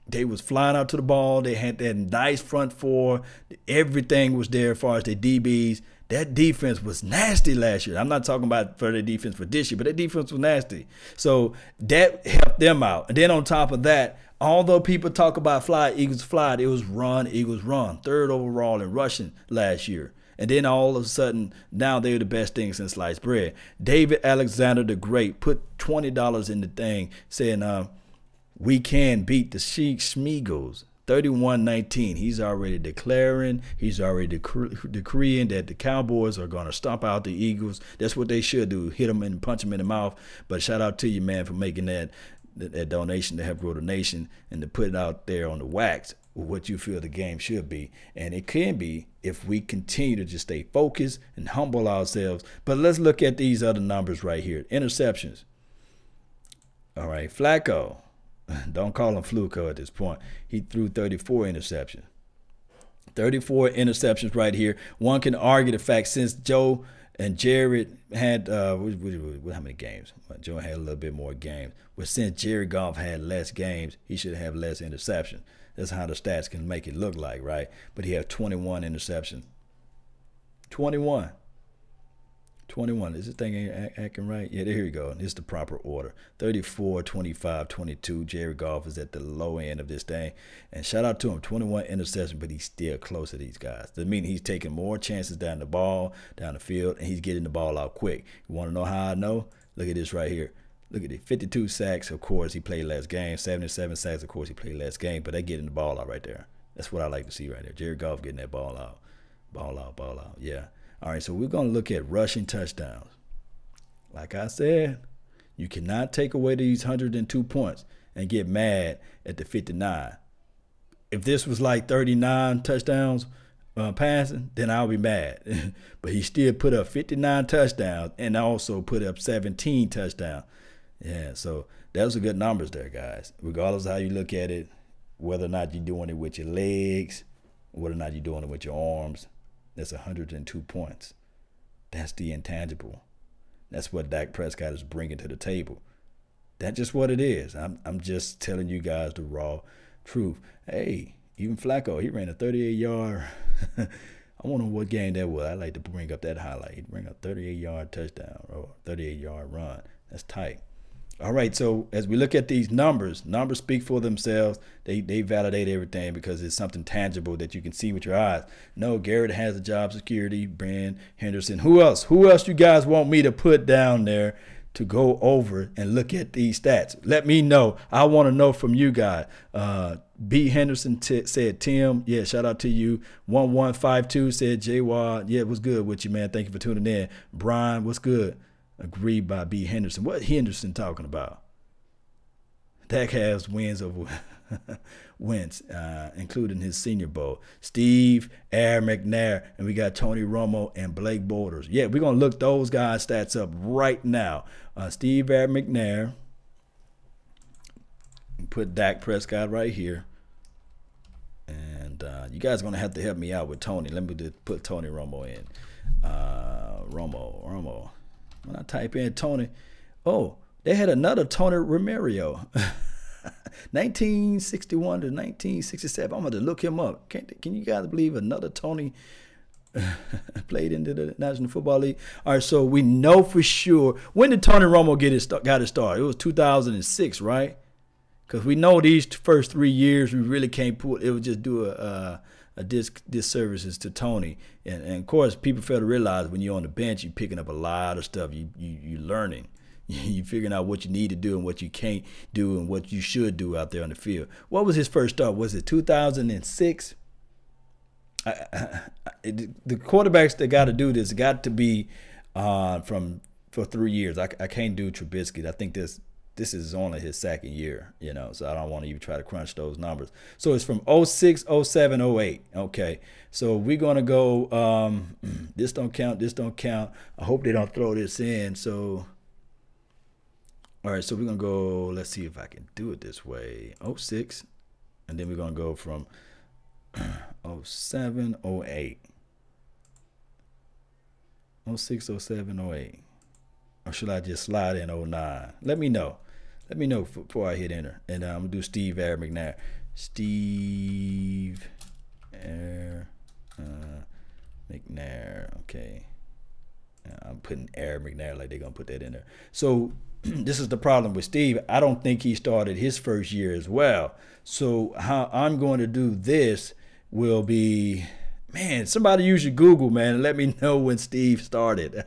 They was flying out to the ball. They had that nice front four. Everything was there as far as the DBs. That defense was nasty last year. I'm not talking about for the defense for this year, but that defense was nasty. So that helped them out. And then on top of that, although people talk about fly, Eagles fly, it was run, Eagles run. 3rd overall in rushing last year. And then all of a sudden, now they're the best thing since sliced bread. David Alexander the Great put $20 in the thing saying, we can beat the Schmeagles. 31-19. He's already declaring, he's already decreeing that the Cowboys are going to stomp out the Eagles. That's what they should do, hit them and punch them in the mouth. But shout out to you, man, for making that donation to help grow the nation and to put it out there on the wax what you feel the game should be. And it can be if we continue to just stay focused and humble ourselves. But let's look at these other numbers right here. Interceptions. All right, Flacco. Don't call him Fluco at this point. He threw 34 interceptions. 34 interceptions right here. One can argue the fact since Joe and Jared had, how many games? Joe had a little bit more games. But since Jared Goff had less games, he should have less interceptions. That's how the stats can make it look like, right? But he had 21 interceptions. 21. Is this thing acting right? Yeah, there you go. It's the proper order. 34, 25, 22. Jared Goff is at the low end of this thing. And shout out to him. 21 interceptions, but he's still close to these guys. That means he's taking more chances down the field, and he's getting the ball out quick. You want to know how I know? Look at this right here. Look at it. 52 sacks, of course, he played less games. 77 sacks, of course, he played less games. But they're getting the ball out right there. That's what I like to see right there. Jared Goff getting that ball out. Ball out. Yeah. All right, so we're going to look at rushing touchdowns. Like I said, you cannot take away these 102 points and get mad at the 59. If this was like 39 touchdowns passing, then I'll be mad. But he still put up 59 touchdowns and also put up 17 touchdowns. Yeah, so those are good numbers there, guys. Regardless of how you look at it, whether or not you're doing it with your legs, whether or not you're doing it with your arms, that's 102 points. That's the intangible. That's what Dak Prescott is bringing to the table. That's just what it is. I'm just telling you guys the raw truth. Hey, even Flacco, he ran a 38-yard. I wonder what game that was. I like to bring up that highlight. He ran a 38-yard touchdown or 38-yard run. That's tight. All right, so as we look at these numbers speak for themselves. They validate everything because it's something tangible that you can see with your eyes. No, Garrett has a job security. Brand Henderson. Who else? Who else you guys want me to put down there to go over and look at these stats? Let me know. I want to know from you guys. B. Henderson said, Tim, yeah, shout out to you. 1152 said, J-Wad, yeah, what's good with you, man? Thank you for tuning in. Brian, what's good? Agreed by B. Henderson. What Henderson talking about? Dak has wins over Wentz, including his Senior Bowl. Steve, Air McNair, and we got Tony Romo and Blake Borders. Yeah, we're going to look those guys' stats up right now. Steve Air McNair. Put Dak Prescott right here. And you guys are going to have to help me out with Tony. Let me just put Tony Romo in. Romo. When I type in Tony, oh, they had another Tony Romario. 1961 to 1967. I'm going to look him up. Can you guys believe another Tony played into the National Football League? All right, so we know for sure. When did Tony Romo got his start? It was 2006, right? Because we know these first 3 years we really can't put. It would just do a disservices to Tony. And of course, people fail to realize when you're on the bench, you're picking up a lot of stuff. You're learning. You're figuring out what you need to do and what you can't do and what you should do out there on the field. What was his first start? Was it 2006? the quarterbacks that got to do this got to be for 3 years. I can't do Trubisky. I think this is only his second year, you know, so I don't want to even try to crunch those numbers. So it's from 06, 07, 08. Okay, so we're going to go, this don't count, this don't count. I hope they don't throw this in. So, all right, so we're going to go, let's see if I can do it this way. 06, and then we're going to go from 07, 08. 06, 07, 08. Or should I just slide in 09? Let me know. Let me know before I hit enter. And I'm going to do Steve Air McNair. Steve Air McNair. Okay. I'm putting Air McNair like they're going to put that in there. So this is the problem with Steve. I don't think he started his first year as well. So how I'm going to do this will be... Man, somebody use your Google, man, and let me know when Steve started.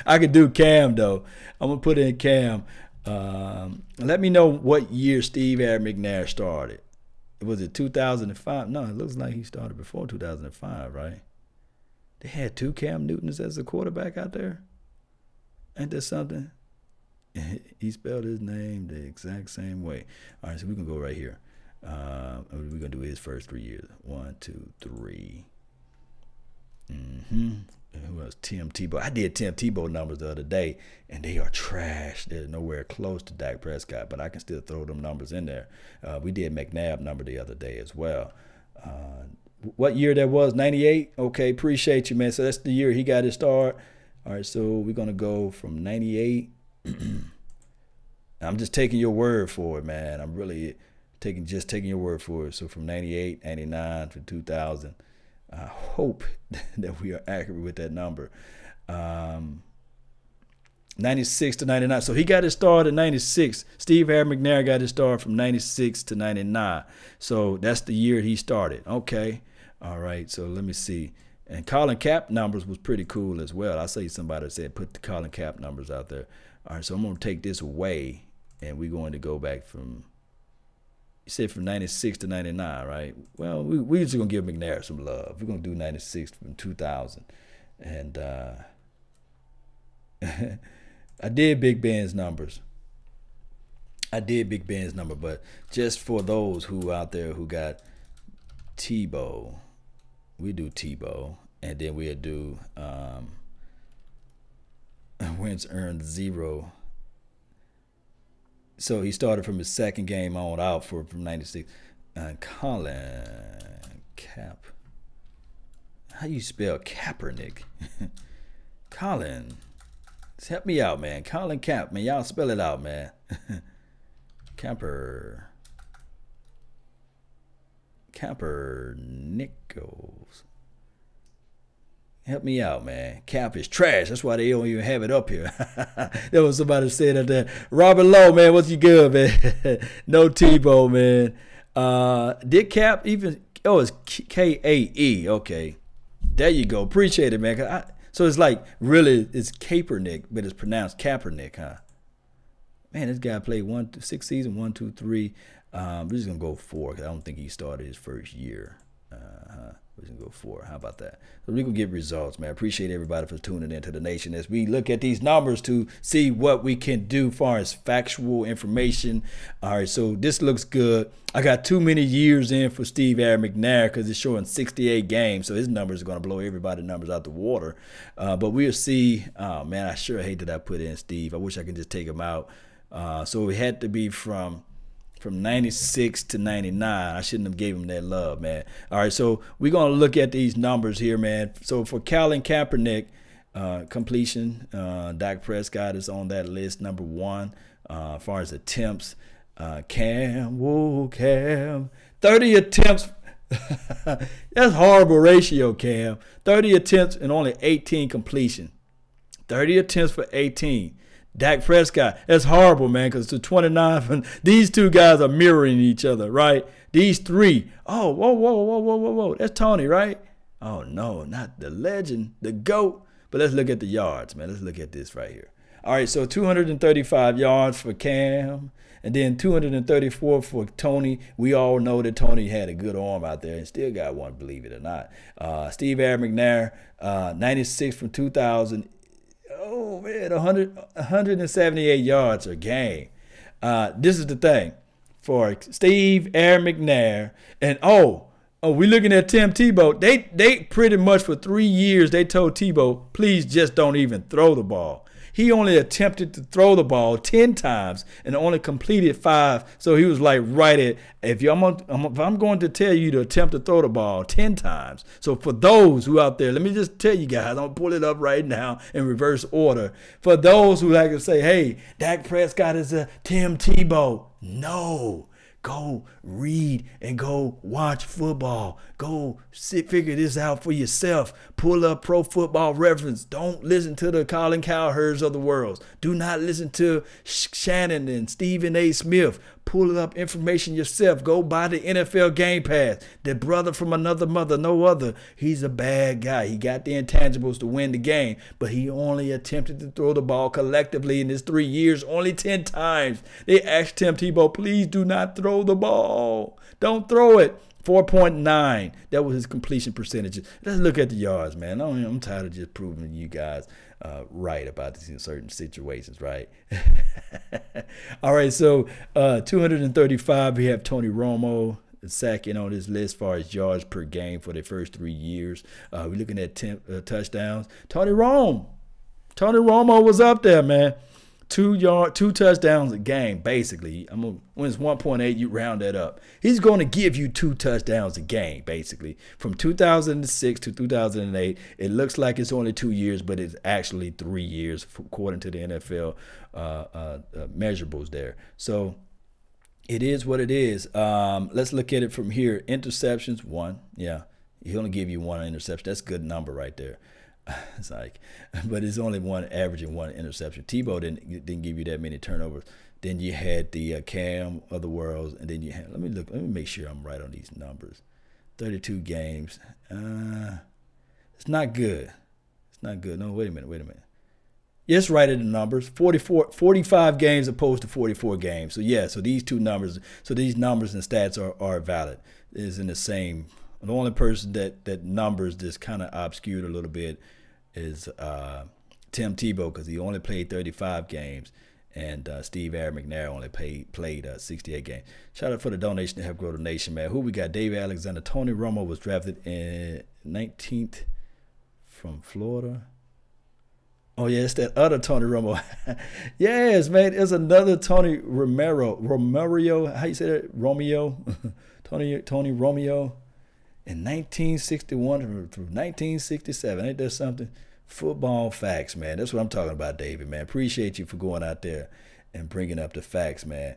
I could do Cam, though. I'm going to put in Cam. Let me know what year Steve Air McNair started. Was it 2005? No, it looks like he started before 2005, right? They had 2 Cam Newtons as a quarterback out there. Ain't that something? He spelled his name the exact same way. All right, so we can go right here. We're going to do his first 3 years. 1, 2, 3. Who else? Tim Tebow. I did Tim Tebow numbers the other day, and they are trash. They're nowhere close to Dak Prescott, but I can still throw them numbers in there. We did McNabb number the other day as well. What year that was? 98? Okay, appreciate you, man. So that's the year he got his start. All right, so we're going to go from 98. I'm just taking your word for it, man. I'm really taking your word for it. So from 98, 99 to 2000. I hope that we are accurate with that number. 96 to 99. So he got his start in 96. Steve Air McNair got his start from 96 to 99. So that's the year he started. Okay. All right. So let me see. And Colin Cap numbers was pretty cool as well. I see somebody said put the Colin Cap numbers out there. All right. So I'm going to take this away, and we're going to go back from... You said from 96 to 99, right? Well, we just going to give McNair some love. We're going to do 96 from 2000. And I did Big Ben's numbers. But just for those who out there who got Tebow, we do Tebow. And then we'll do Wentz earned 0. So he started from his second game on out from 96. Colin Cap. How you spell Kaepernick? Colin. Just help me out, man. Colin Cap, man. Y'all spell it out, man. Kaepernickles. Help me out, man. Cap is trash. That's why they don't even have it up here. There was somebody said out there. Robert Lowe, man, what's you good, man? No Tebow, man. Did Cap even? Oh, it's Kae. Okay, there you go. Appreciate it, man. So it's like really, it's Kaepernick, but it's pronounced Kaepernick, huh? Man, this guy played 6 seasons, 1, 2, 3. We're just gonna go 4 because I don't think he started his first year. We're going to go 4. How about that? So we're going to get results, man. Appreciate everybody for tuning into the nation as we look at these numbers to see what we can do as far as factual information. All right, so this looks good. I got too many years in for Steve Air McNair because it's showing 68 games, so his numbers are going to blow everybody's numbers out the water. But we'll see. Oh, man, I sure hate that I put in Steve. I wish I could just take him out. So it had to be from 96 to 99. I shouldn't have gave him that love, man. All right, so we're going to look at these numbers here, man. So for Colin Kaepernick, completion, Dak Prescott is on that list, number 1. As far as attempts, Cam, 30 attempts. That's horrible ratio, Cam. 30 attempts and only 18 completion. 30 attempts for 18. Dak Prescott, that's horrible, man, because to 29, these two guys are mirroring each other, right? These 3. Oh, whoa. That's Tony, right? Oh, no, not the legend, the GOAT. But let's look at the yards, man. Let's look at this right here. All right, so 235 yards for Cam, And then 234 for Tony. We all know that Tony had a good arm out there and still got one, believe it or not. Steve McNair, 96 from 2000. Oh, man, 178 yards a game. This is the thing for Steve McNair. And, we're looking at Tim Tebow. They pretty much for 3 years, they told Tebow, please just don't even throw the ball. He only attempted to throw the ball 10 times and only completed 5. So he was like right at, if I'm going to tell you to attempt to throw the ball 10 times. So for those who out there, let me just tell you guys, I'm pull it up right now in reverse order. For those who like to say, hey, Dak Prescott is a Tim Tebow. No. Go read and go watch football. Go figure this out for yourself. Pull up Pro Football Reference. Don't listen to the Colin Cowherds of the world. Do not listen to Shannon and Stephen A. Smith. Pull up information yourself. Go buy the NFL Game Pass. The brother from another mother, no other. He's a bad guy. He got the intangibles to win the game, but he only attempted to throw the ball collectively in his 3 years only 10 times. They asked Tim Tebow, please do not throw the ball. Don't throw it. 4.9. That was his completion percentage. Let's look at the yards, man. I'm tired of just proving you guys right about these certain situations, right? All right, so 235, we have Tony Romo second on this list as far as yards per game for the first 3 years. We're looking at touchdowns. Tony Romo was up there, man. 2 touchdowns a game, basically. When it's 1.8, you round that up. He's going to give you 2 touchdowns a game, basically. From 2006 to 2008, it looks like it's only 2 years, but it's actually 3 years, according to the NFL measurables there. So it is what it is. Let's look at it from here. Interceptions, 1. Yeah, he'll only give you 1 interception. That's a good number right there. It's like, but it's only averaging 1 interception. Tebow didn't give you that many turnovers. Then you had the Cam of the world, and then you had, let me make sure I'm right on these numbers. 32 games. It's not good. It's not good. No, wait a minute. Yes, right in the numbers. 45 games opposed to 44 games. So yeah, so these numbers and stats are valid. Is in the same. The only person that numbers this kind of obscured a little bit is Tim Tebow, because he only played 35 games, and Steve McNair only played 68 games. Shout out for the donation to help grow the nation, man. Who we got? David Alexander. Tony Romo was drafted in 19th from Florida. Oh, yeah, it's that other Tony Romo. Yes, man, there's another Tony Romario. How you say that? Romeo? Tony Romeo. In 1961 through 1967. Ain't that something? Football facts, man. That's what I'm talking about, David, man. Appreciate you for going out there and bringing up the facts, man.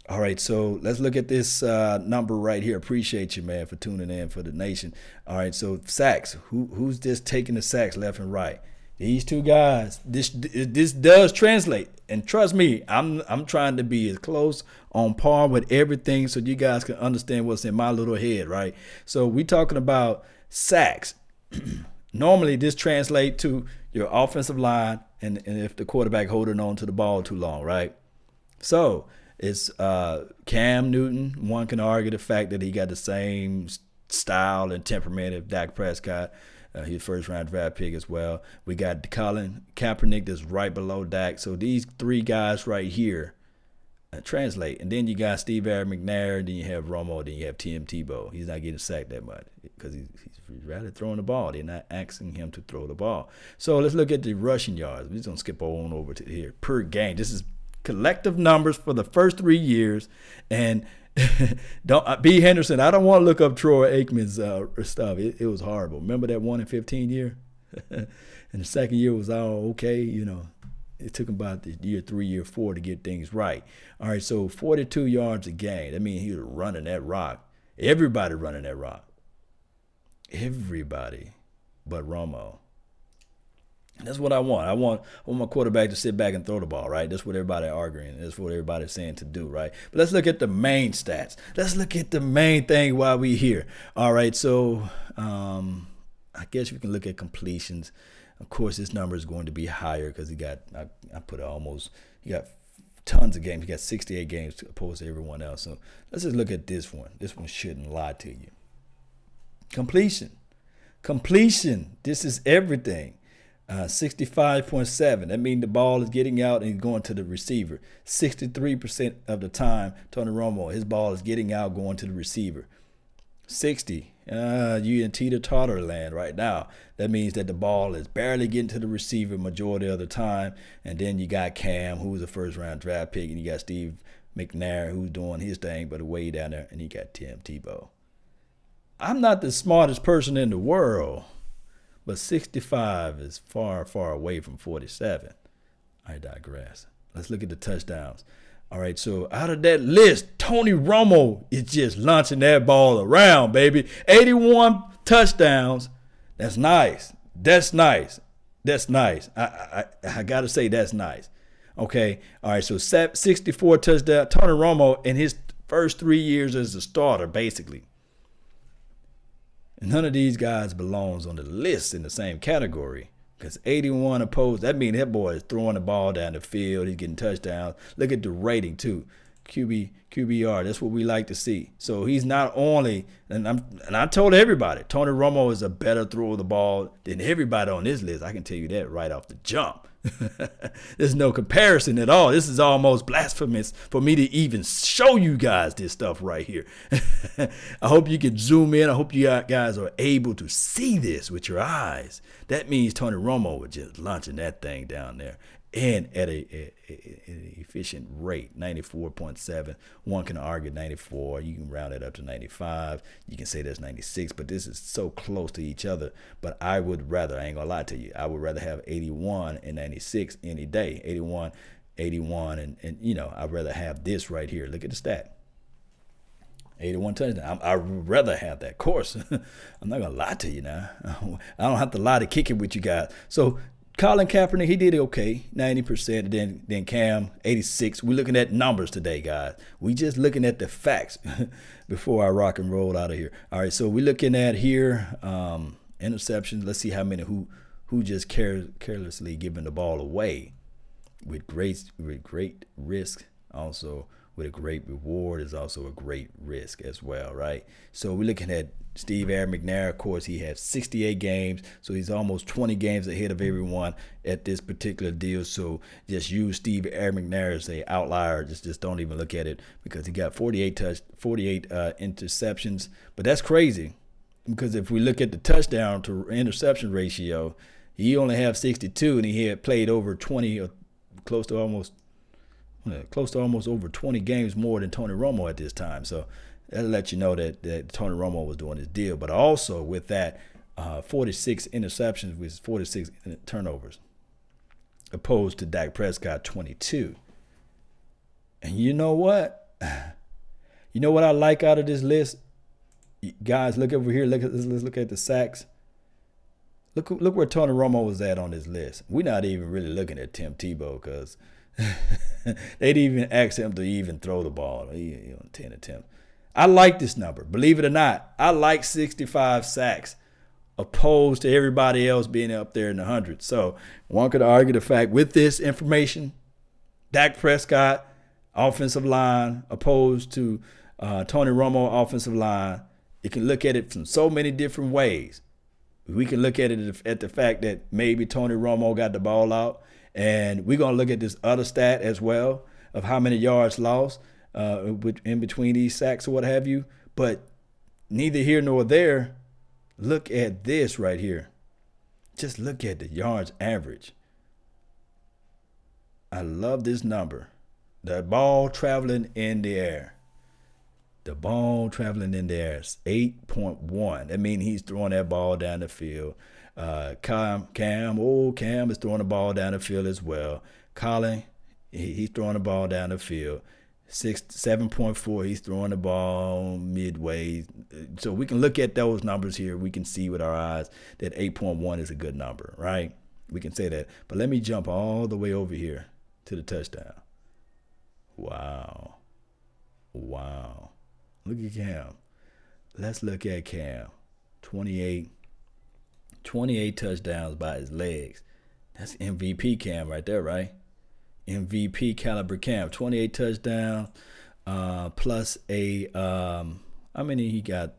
All right, so let's look at this number right here. Appreciate you, man, for tuning in for the nation. All right, so sacks. Who's just taking the sacks left and right? These two guys. This does translate, and trust me, I'm trying to be as close on par with everything so you guys can understand what's in my little head, right? So we talking about sacks. Normally, this translates to your offensive line, and if the quarterback holding on to the ball too long, right? So it's Cam Newton. One can argue the fact that he got the same style and temperament of Dak Prescott. He's first-round draft pick as well. We got Colin Kaepernick that's right below Dak. So these 3 guys right here translate. And then you got Steve McNair, then you have Romo, then you have Tim Tebow. He's not getting sacked that much because he's rather throwing the ball. They're not asking him to throw the ball. So let's look at the rushing yards. We're just going to skip on over to here. Per game. This is collective numbers for the first 3 years. And don't B. Henderson, I don't want to look up Troy Aikman's stuff. It was horrible. Remember that 1 in 15 year? And the second year was all okay. You know, it took him about the year 3, year 4 to get things right. All right, so 42 yards a game. That means he was running that rock. Everybody running that rock. Everybody but Romo. That's what I want. I want my quarterback to sit back and throw the ball, right? That's what everybody arguing. That's what everybody's saying to do, right? But let's look at the main stats. Let's look at the main thing while we here. All right, so I guess we can look at completions. Of course, this number is going to be higher because he got, I put almost, he got tons of games. He got 68 games opposed to everyone else. So let's just look at this one. This one shouldn't lie to you. Completion. This is everything. 65.7. That means the ball is getting out and going to the receiver. 63% of the time, Tony Romo, his ball is getting out, going to the receiver. 60. You in teeter-totter land right now. That means that the ball is barely getting to the receiver majority of the time. And then you got Cam, who's a first-round draft pick, and you got Steve McNair, who's doing his thing, but way down there, and you got Tim Tebow. I'm not the smartest person in the world, but 65 is far, far away from 47. I digress. Let's look at the touchdowns. All right, so out of that list, Tony Romo is just launching that ball around, baby. 81 touchdowns. That's nice. That's nice. That's nice. I got to say that's nice. Okay, all right, so 64 touchdowns. Tony Romo in his first 3 years as a starter, basically. And none of these guys belongs on the list in the same category. Because 81 opposed, that means that boy is throwing the ball down the field. He's getting touchdowns. Look at the rating, too. QBR, that's what we like to see. So he's not only, and I told everybody, Tony Romo is a better thrower of the ball than everybody on this list. I can tell you that right off the jump. There's no comparison at all. This is almost blasphemous for me to even show you guys this stuff right here. I hope you can zoom in. I hope you guys are able to see this with your eyes. That means Tony Romo was just launching that thing down there, and at an efficient rate, 94.7. One can argue 94. You can round it up to 95. You can say that's 96, but this is so close to each other. But I would rather, I ain't gonna lie to you, I would rather have 81 and 96 any day. 81, and you know, I'd rather have this right here. Look at the stat. 81 touchdowns. I'd rather have that. Of course, I'm not gonna lie to you now. I don't have to lie to kick it with you guys. So Colin Kaepernick, he did okay, 90%. Then Cam, 86. We're looking at numbers today, guys. We just looking at the facts before I rock and roll out of here. All right, so we're looking at here interceptions. Let's see how many who just carelessly giving the ball away with great risk. Also with a great reward is also a great risk as well, right? So we're looking at Steve McNair. Of course, he has 68 games, so he's almost 20 games ahead of everyone at this particular deal. So just use Steve McNair as an outlier. Just don't even look at it, because he got 48 interceptions. But that's crazy, because if we look at the touchdown to interception ratio, he only have 62, and he had played over 20, or close to almost over 20 games more than Tony Romo at this time. So that'll let you know that Tony Romo was doing his deal. But also with that, 46 interceptions with 46 turnovers, opposed to Dak Prescott 22. And you know what? You know what I like out of this list? Guys, look over here. Let's look at the sacks. Look where Tony Romo was at on this list. We're not even really looking at Tim Tebow, because they didn't even ask him to even throw the ball. He on 10 attempts. I like this number. Believe it or not, I like 65 sacks opposed to everybody else being up there in the hundreds. So one could argue the fact with this information, Dak Prescott offensive line opposed to Tony Romo offensive line, you can look at it from so many different ways. We can look at it at the fact that maybe Tony Romo got the ball out. And we're going to look at this other stat as well of how many yards lost in between these sacks or what have you. But neither here nor there, look at this right here. Just look at the yards average. I love this number. The ball traveling in the air. The ball traveling in the air is 8.1. That means he's throwing that ball down the field. Cam is throwing the ball down the field as well. Colin, he's throwing the ball down the field. 7.4, he's throwing the ball midway. So we can look at those numbers here. We can see with our eyes that 8.1 is a good number, right? We can say that. But let me jump all the way over here to the touchdown. Wow. Look at Cam. Let's look at Cam. 28 touchdowns by his legs. That's MVP Cam right there, right? MVP caliber Cam, 28 touchdowns, plus a how many he got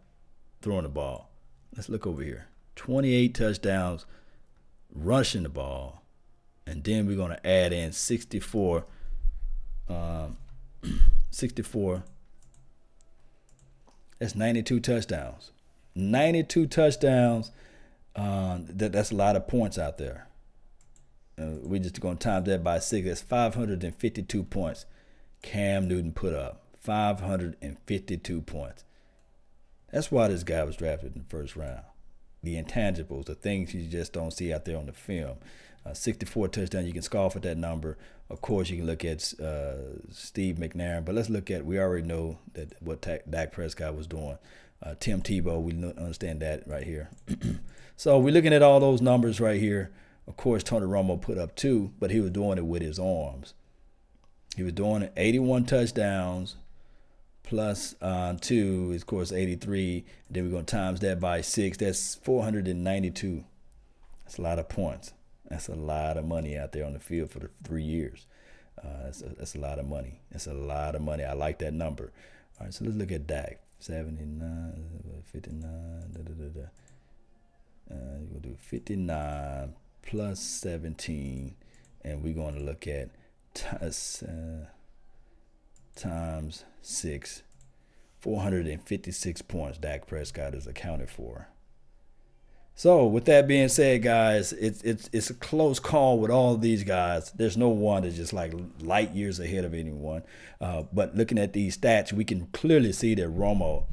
throwing the ball? Let's look over here. 28 touchdowns rushing the ball, and then we're gonna add in 64. 64. That's 92 touchdowns. 92 touchdowns. That's a lot of points out there. We're just going to times that by 6. That's 552 points Cam Newton put up. 552 points. That's why this guy was drafted in the first round. The intangibles, the things you just don't see out there on the film. 64 touchdowns, you can scoff at that number. Of course, you can look at Steve McNair, but let's look at, we already know that what Dak Prescott was doing. Tim Tebow, we understand that right here. So we're looking at all those numbers right here. Of course, Tony Romo put up 2, but he was doing it with his arms. He was doing it 81 touchdowns plus 2 is, of course, 83. Then we're going to times that by 6. That's 492. That's a lot of points. That's a lot of money out there on the field for the 3 years. That's a lot of money. That's a lot of money. I like that number. All right, so let's look at Dak. 79, 59, you're going to do 59 plus 17, and we're going to look at times 6. 456 points Dak Prescott is accounted for. So with that being said, guys, it's a close call with all of these guys. There's no one that's just like light years ahead of anyone. But looking at these stats, we can clearly see that Romo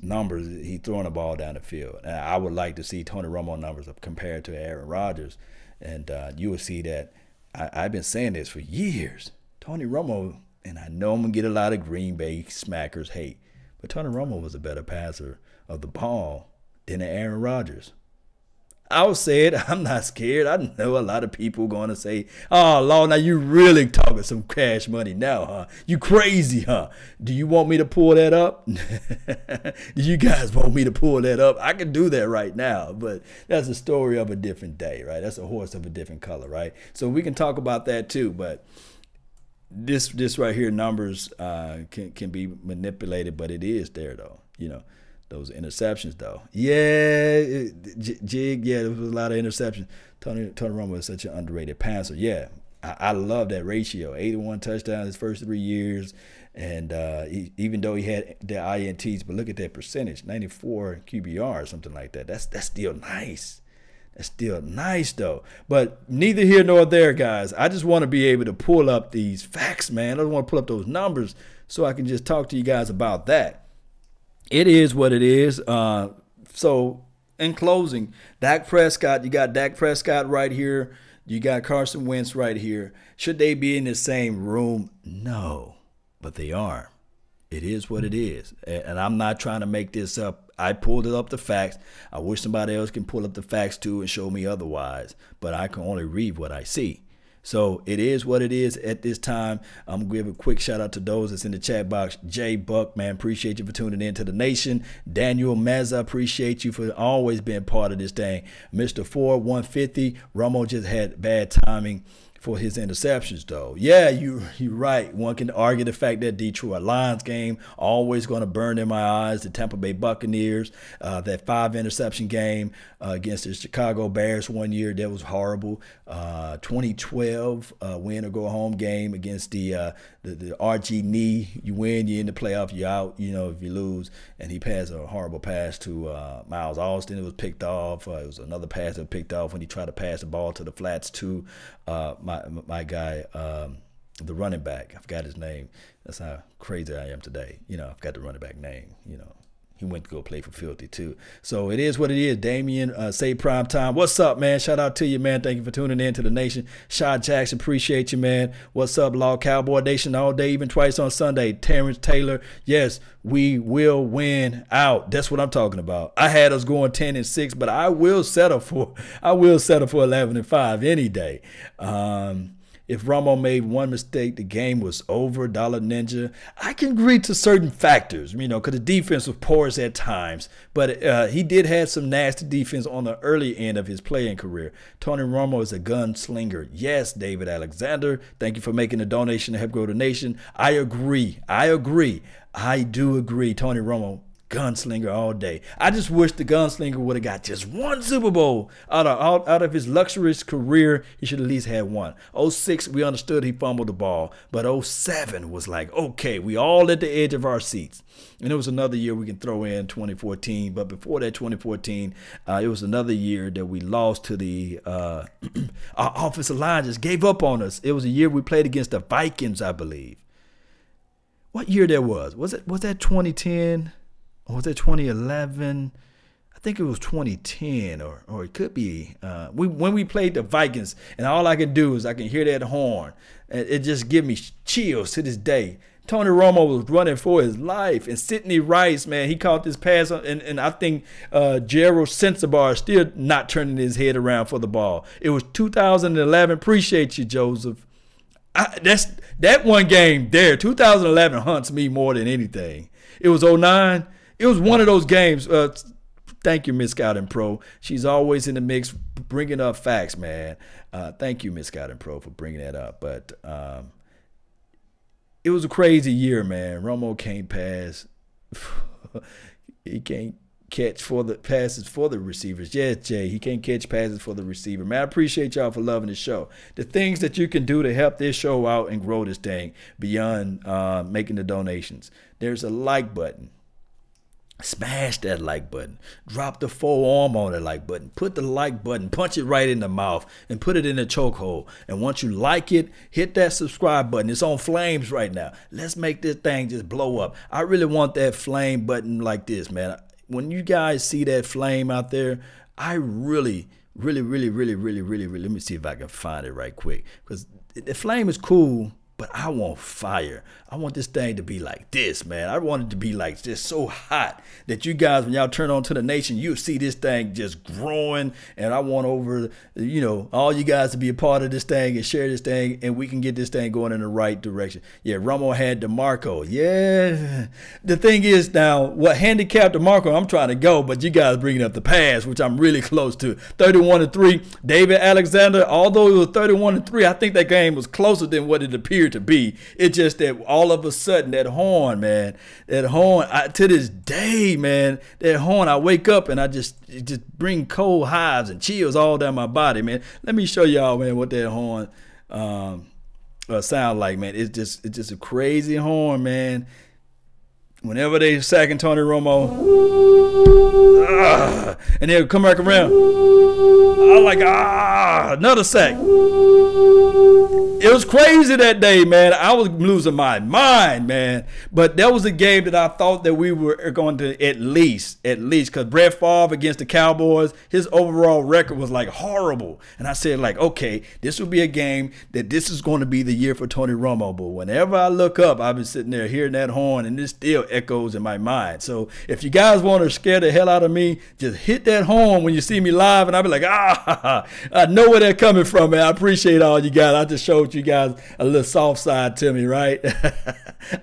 numbers, he's throwing the ball down the field. And I would like to see Tony Romo numbers compared to Aaron Rodgers. And you will see that I've been saying this for years. Tony Romo, and I know I'm going to get a lot of Green Bay smackers hate, but Tony Romo was a better passer of the ball than Aaron Rodgers. I'll say it. I'm not scared. I know a lot of people going to say, oh, Lord, now you really talking some cash money now, huh? You crazy, huh? Do you want me to pull that up? Do you guys want me to pull that up? I can do that right now, but that's a story of a different day, right? That's a horse of a different color, right? So we can talk about that too, but this right here, numbers can be manipulated, but it is there though, you know. Those interceptions, though. Yeah, Jig, yeah, there was a lot of interceptions. Tony Romo is such an underrated passer. Yeah, I love that ratio. 81 touchdowns his first 3 years. And even though he had the INTs, but look at that percentage, 94 QBR or something like that. That's still nice. That's still nice, though. But neither here nor there, guys. I just want to be able to pull up these facts, man. I don't want to pull up those numbers so I can just talk to you guys about that. It is what it is. So in closing, Dak Prescott, you got Dak Prescott right here. You got Carson Wentz right here. Should they be in the same room? No, but they are. It is what it is. And I'm not trying to make this up. I pulled it up the facts. I wish somebody else can pull up the facts too and show me otherwise, but I can only read what I see. So it is what it is at this time. I'm going to give a quick shout out to those that's in the chat box. Jay Buck, man, appreciate you for tuning in to the nation. Daniel Mazza, appreciate you for always being part of this thing. Mr. Ford, 150. Romo just had bad timing for his interceptions, though. Yeah, you're right. One can argue the fact that Detroit Lions game always going to burn in my eyes. The Tampa Bay Buccaneers, that 5 interception game against the Chicago Bears one year, that was horrible. 2012 win or go home game against the RG knee. You win, you're in the playoff, you're out. You know, if you lose, and he passed a horrible pass to Miles Austin. It was picked off. It was another pass that was picked off when he tried to pass the ball to the flats to my guy, the running back. I forgot his name. That's how crazy I am today. You know, I forgot the running back name. You know, he went to go play for Filthy too. So it is what it is. Damien, say prime time. What's up, man? Shout out to you, man. Thank you for tuning in to the nation. Shad Jackson, appreciate you, man. What's up, Law Cowboy Nation? All day, even twice on Sunday. Terrence Taylor, yes, we will win out. That's what I'm talking about. I had us going 10-6, but I will settle for 11-5 any day. If Romo made one mistake, the game was over. Dollar Ninja. I can agree to certain factors, because the defense was porous at times. But he did have some nasty defense on the early end of his playing career. Tony Romo is a gunslinger. Yes, David Alexander. Thank you for making a donation to help grow the nation. I agree. I do agree. Tony Romo, gunslinger all day. I just wish the gunslinger would have got just one Super Bowl out of his luxurious career. He should at least have one. 06, we understood he fumbled the ball, but 07 was like, okay, we all at the edge of our seats. And it was another year we can throw in 2014, but before that 2014, it was another year that we lost to the our offensive line just gave up on us. It was a year we played against the Vikings, I believe. What year that was? Was that 2010? Or was it 2011? I think it was 2010, or it could be when we played the Vikings, and all I can do is I can hear that horn, and it just gives me chills to this day. Tony Romo was running for his life, and Sidney Rice, man, he caught this pass, and I think Gerald Sensabar is still not turning his head around for the ball. It was 2011. Appreciate you, Joseph. That one game there, 2011 haunts me more than anything. It was 09. It was one of those games. Thank you, Miss Scott and Pro. She's always in the mix, bringing up facts, man. Thank you, Miss Scott and Pro, for bringing that up. But it was a crazy year, man. Romo can't pass. He can't catch for the passes for the receivers. Yes, Jay, he can't catch passes for the receiver. Man, I appreciate y'all for loving the show. The things that you can do to help this show out and grow this thing beyond making the donations. There's a like button. Smash that like button. Drop the forearm on the like button. Put the like button, punch it right in the mouth, and put it in the chokehold. And once you like it, hit that subscribe button. It's on flames right now. Let's make this thing just blow up. I really want that flame button like this, man. When you guys see that flame out there, I really, let me see if I can find it right quick. Because the flame is cool, but I want fire. I want this thing to be like this, man. I want it to be like just so hot that you guys, when y'all turn on to the nation, you see this thing just growing. And I want all you guys to be a part of this thing and share this thing, and we can get this thing going in the right direction. Yeah, Romo had DeMarco. Yeah. The thing is now, what handicapped DeMarco, I'm trying to go, but you guys bringing up the pass, which I'm really close to. 31-3. David Alexander, although it was 31-3, I think that game was closer than what it appeared to be. It's just that all of a sudden that horn, man, to this day, man, that horn, I wake up and it just bring cold hives and chills all down my body, man. Let me show y'all, man, what that horn sound like, man. It's just a crazy horn, man. Whenever they sacking Tony Romo, and they'll come back around, I'm like, another sack. It was crazy that day, man. I was losing my mind, man. But that was a game that I thought that we were going to at least, because Brett Favre against the Cowboys, his overall record was like horrible. And I said, like, okay, this will be a game that this is going to be the year for Tony Romo. But whenever I look up, I've been sitting there hearing that horn, and it still echoes in my mind. So if you guys want to scare the hell out of me, just hit that horn when you see me live, and I'll be like, I know where they're coming from, man. I appreciate all you guys. I just showed you guys a little soft side to me, right?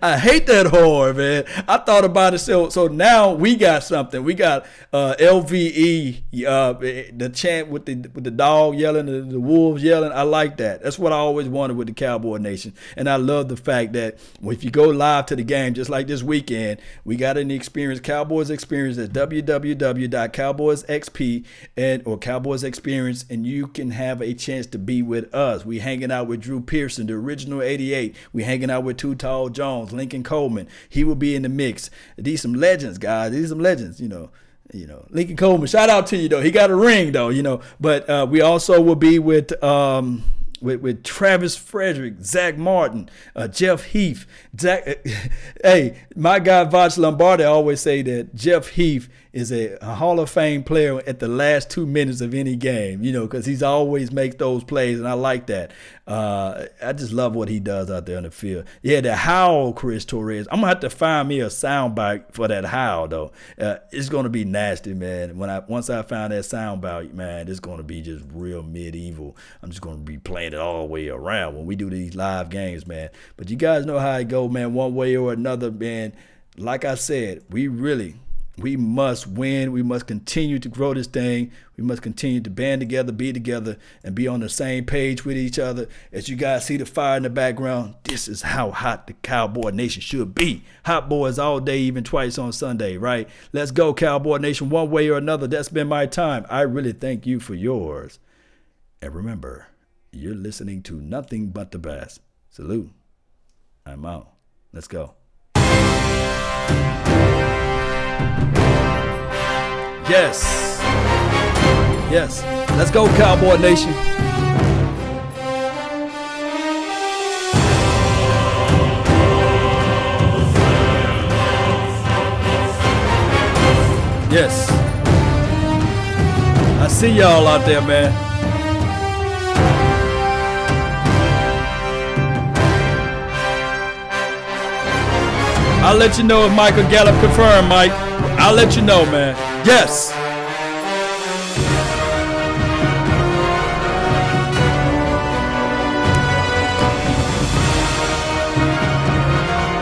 I hate that horn, man. I thought about it. So now we got something. We got LVE, the chant with the dog yelling, the wolves yelling. I like that. That's what I always wanted with the Cowboy Nation. And I love the fact that if you go live to the game, just like this weekend, we got an experience, Cowboys Experience at www.cowboysxp or Cowboys Experience, and you can have a chance to be with us. We hanging out with Drew Pearson, the original 88. We hanging out with Too Tall Jones, Lincoln Coleman. He will be in the mix. These some legends, guys. These some legends, Lincoln Coleman, shout out to you, though. He got a ring, though, But we also will be with Travis Frederick, Zach Martin, Jeff Heath. Hey, my guy Vach Lombardi always say that Jeff Heath is a Hall of Fame player at the last 2 minutes of any game, you know, because he's always makes those plays, and I like that. I just love what he does out there on the field. Yeah, the howl, Chris Torres. I'm gonna have to find me a soundbite for that howl though. It's gonna be nasty, man. Once I find that soundbite, man, it's gonna be just real medieval. I'm just gonna be playing it all the way around when we do these live games, man. But you guys know how it go, man. One way or another, man. Like I said, we must win. We must continue to grow this thing. We must continue to band together, be together, and be on the same page with each other. As you guys see the fire in the background, this is how hot the Cowboy Nation should be. Hot boys all day, even twice on Sunday, right? Let's go, Cowboy Nation, one way or another. That's been my time. I really thank you for yours. And remember, you're listening to nothing but the best. Salute. I'm out. Let's go. Yes. Yes. Let's go, Cowboy Nation. Yes. I see y'all out there, man. I'll let you know if Michael Gallup confirmed, Mike. I'll let you know, man. Yes.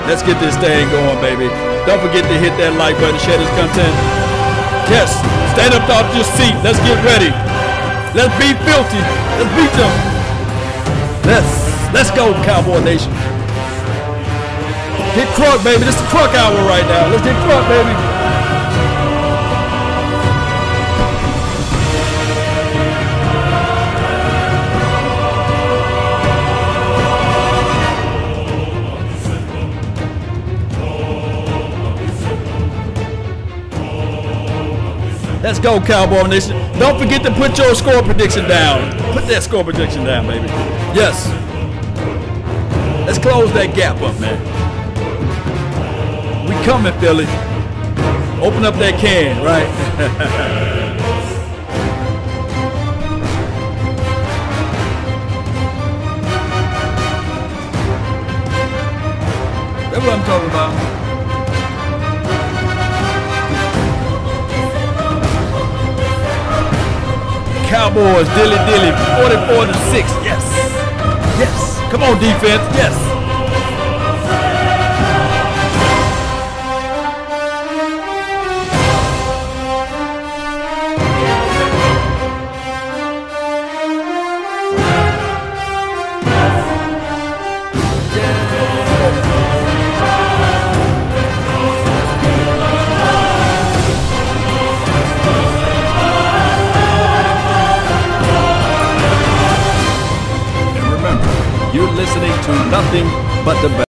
Let's get this thing going, baby. Don't forget to hit that like button, share this content. Yes. Stand up off your seat. Let's get ready. Let's be filthy. Let's beat them. Let's go, Cowboy Nation. Get crunk, baby. This is the crunk hour right now. Let's get crunk, baby. Let's go, Cowboy Nation. Don't forget to put your score prediction down. Put that score prediction down, baby. Yes. Let's close that gap up, man. We coming, Philly. Open up that can, right? That's what I'm talking about. Cowboys, dilly, 44-6. Yes. Yes. Come on, defense. Yes. You're listening to nothing but the best.